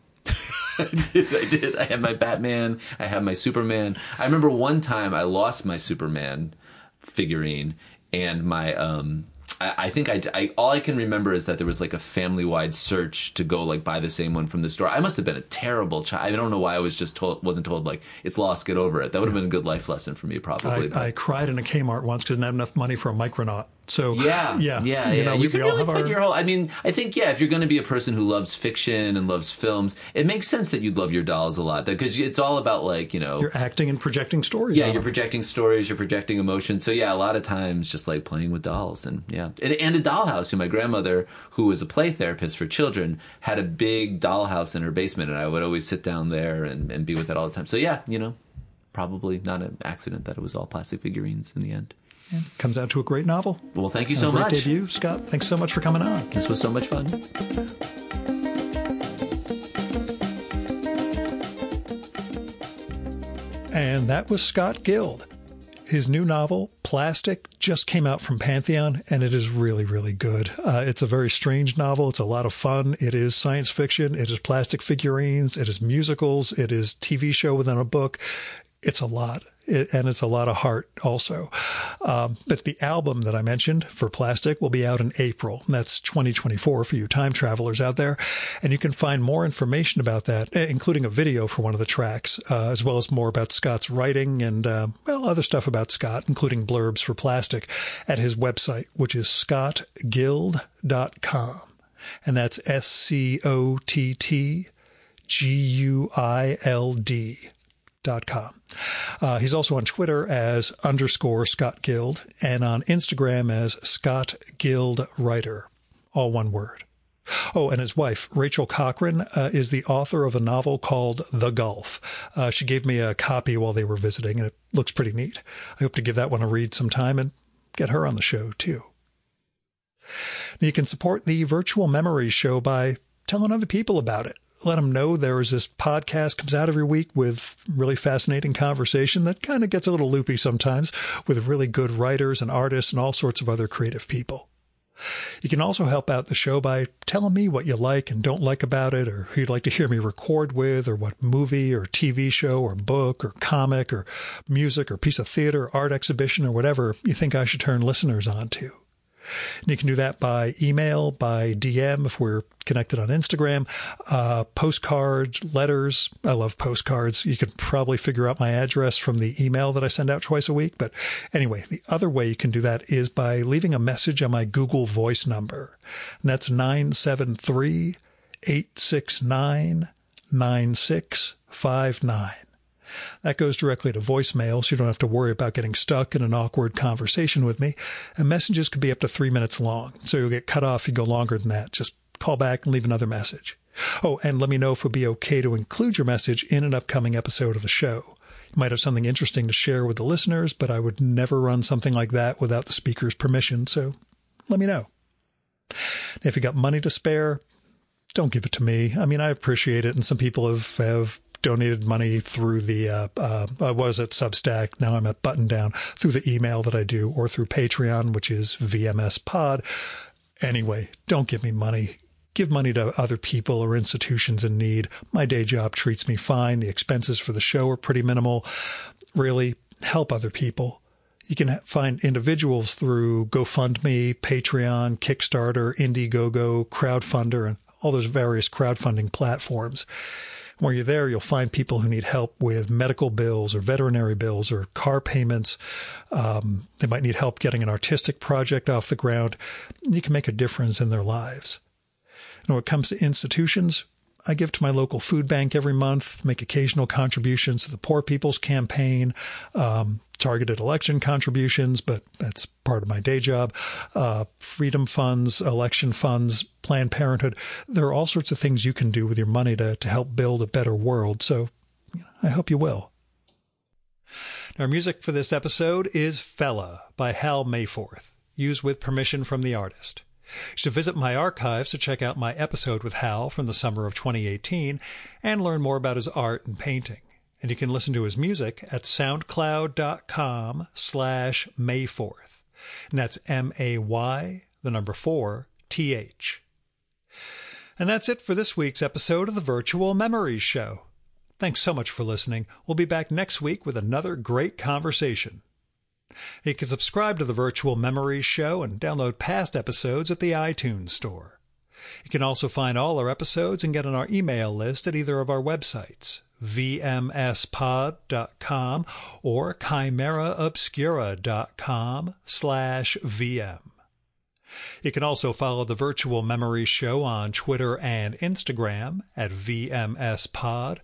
I did. I had my Batman. I had my Superman. I remember one time I lost my Superman figurine, and my I think all I can remember is that there was like a family-wide search to go like buy the same one from the store. I must have been a terrible child. I don't know why I wasn't told like, it's lost, get over it. That would have been a good life lesson for me, probably. I cried in a Kmart once because I didn't have enough money for a Micronaut. So yeah. You can really put your whole. I mean, I think if you're going to be a person who loves fiction and loves films, it makes sense that you'd love your dolls a lot because it's all about like you're acting and projecting stories. Yeah, you're projecting stories, you're projecting emotions. So a lot of times just like playing with dolls and and a dollhouse. My grandmother, who was a play therapist for children, had a big dollhouse in her basement, and I would always sit down there and be with it all the time. So probably not an accident that it was all plastic figurines in the end. And comes out to a great novel. Well, thank you so much. Great debut, Scott. Thanks so much for coming on. This was so much fun. And that was Scott Guild. His new novel, Plastic, just came out from Pantheon, and it is really, really good. It's a very strange novel. It's a lot of fun. It is science fiction. It is plastic figurines. It is musicals. It is TV show within a book. It's a lot, and it's a lot of heart also. But the album that I mentioned for Plastic will be out in April, and that's 2024 for you time travelers out there. And you can find more information about that, including a video for one of the tracks, as well as more about Scott's writing and, other stuff about Scott, including blurbs for Plastic, at his website, which is scottguild.com. And that's SCOTTGUILD.com. He's also on Twitter as _Scott Guild and on Instagram as Scott Guild Writer, all one word. Oh, and his wife, Rachel Cochran, is the author of a novel called The Gulf. She gave me a copy while they were visiting, and it looks pretty neat. I hope to give that one a read sometime and get her on the show, too. Now, you can support the Virtual Memories show by telling other people about it. Let them know there is this podcast comes out every week with really fascinating conversation that kind of gets a little loopy sometimes with really good writers and artists and all sorts of other creative people. You can also help out the show by telling me what you like and don't like about it, or who you'd like to hear me record with, or what movie or TV show or book or comic or music or piece of theater, art exhibition, or whatever you think I should turn listeners on to. And you can do that by email, by DM if we're connected on Instagram, postcards, letters. I love postcards. You can probably figure out my address from the email that I send out twice a week. But anyway, the other way you can do that is by leaving a message on my Google Voice number. And that's 973-869-9659. That goes directly to voicemail, so you don't have to worry about getting stuck in an awkward conversation with me. And messages could be up to 3 minutes long, so you'll get cut off if you go longer than that. Just call back and leave another message. Oh, and let me know if it would be okay to include your message in an upcoming episode of the show. You might have something interesting to share with the listeners, but I would never run something like that without the speaker's permission, so let me know. If you got money to spare, don't give it to me. I mean, I appreciate it, and some people have donated money through the, I was at Substack, now I'm at Button Down, through the email that I do, or through Patreon, which is VMS Pod. Anyway, don't give me money. Give money to other people or institutions in need. My day job treats me fine. The expenses for the show are pretty minimal. Really, help other people. You can find individuals through GoFundMe, Patreon, Kickstarter, Indiegogo, Crowdfunder, and all those various crowdfunding platforms. While you're there, you'll find people who need help with medical bills or veterinary bills or car payments. They might need help getting an artistic project off the ground. You can make a difference in their lives. And when it comes to institutions, I give to my local food bank every month, make occasional contributions to the Poor People's Campaign, targeted election contributions, but that's part of my day job, freedom funds, election funds, Planned Parenthood. There are all sorts of things you can do with your money to help build a better world, so I hope you will. Our music for this episode is Fella by Hal Mayforth, used with permission from the artist. You should visit my archives to check out my episode with Hal from the summer of 2018 and learn more about his art and painting. And you can listen to his music at soundcloud.com/Mayforth. And that's MAY4TH. And that's it for this week's episode of the Virtual Memories Show. Thanks so much for listening. We'll be back next week with another great conversation. You can subscribe to the Virtual Memories Show and download past episodes at the iTunes Store. You can also find all our episodes and get on our email list at either of our websites, vmspod.com or chimeraobscura.com/VM. You can also follow the Virtual Memories Show on Twitter and Instagram at vmspod,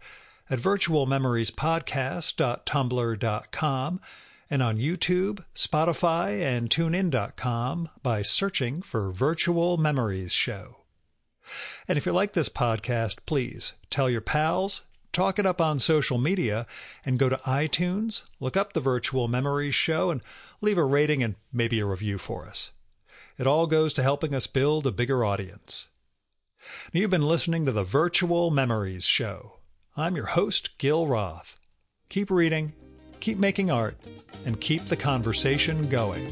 at virtualmemoriespodcast.tumblr.com, and on YouTube, Spotify, and TuneIn.com by searching for Virtual Memories Show. And if you like this podcast, please tell your pals, talk it up on social media, and go to iTunes, look up the Virtual Memories Show, and leave a rating and maybe a review for us. It all goes to helping us build a bigger audience. Now, you've been listening to the Virtual Memories Show. I'm your host, Gil Roth. Keep reading, keep making art, and keep the conversation going.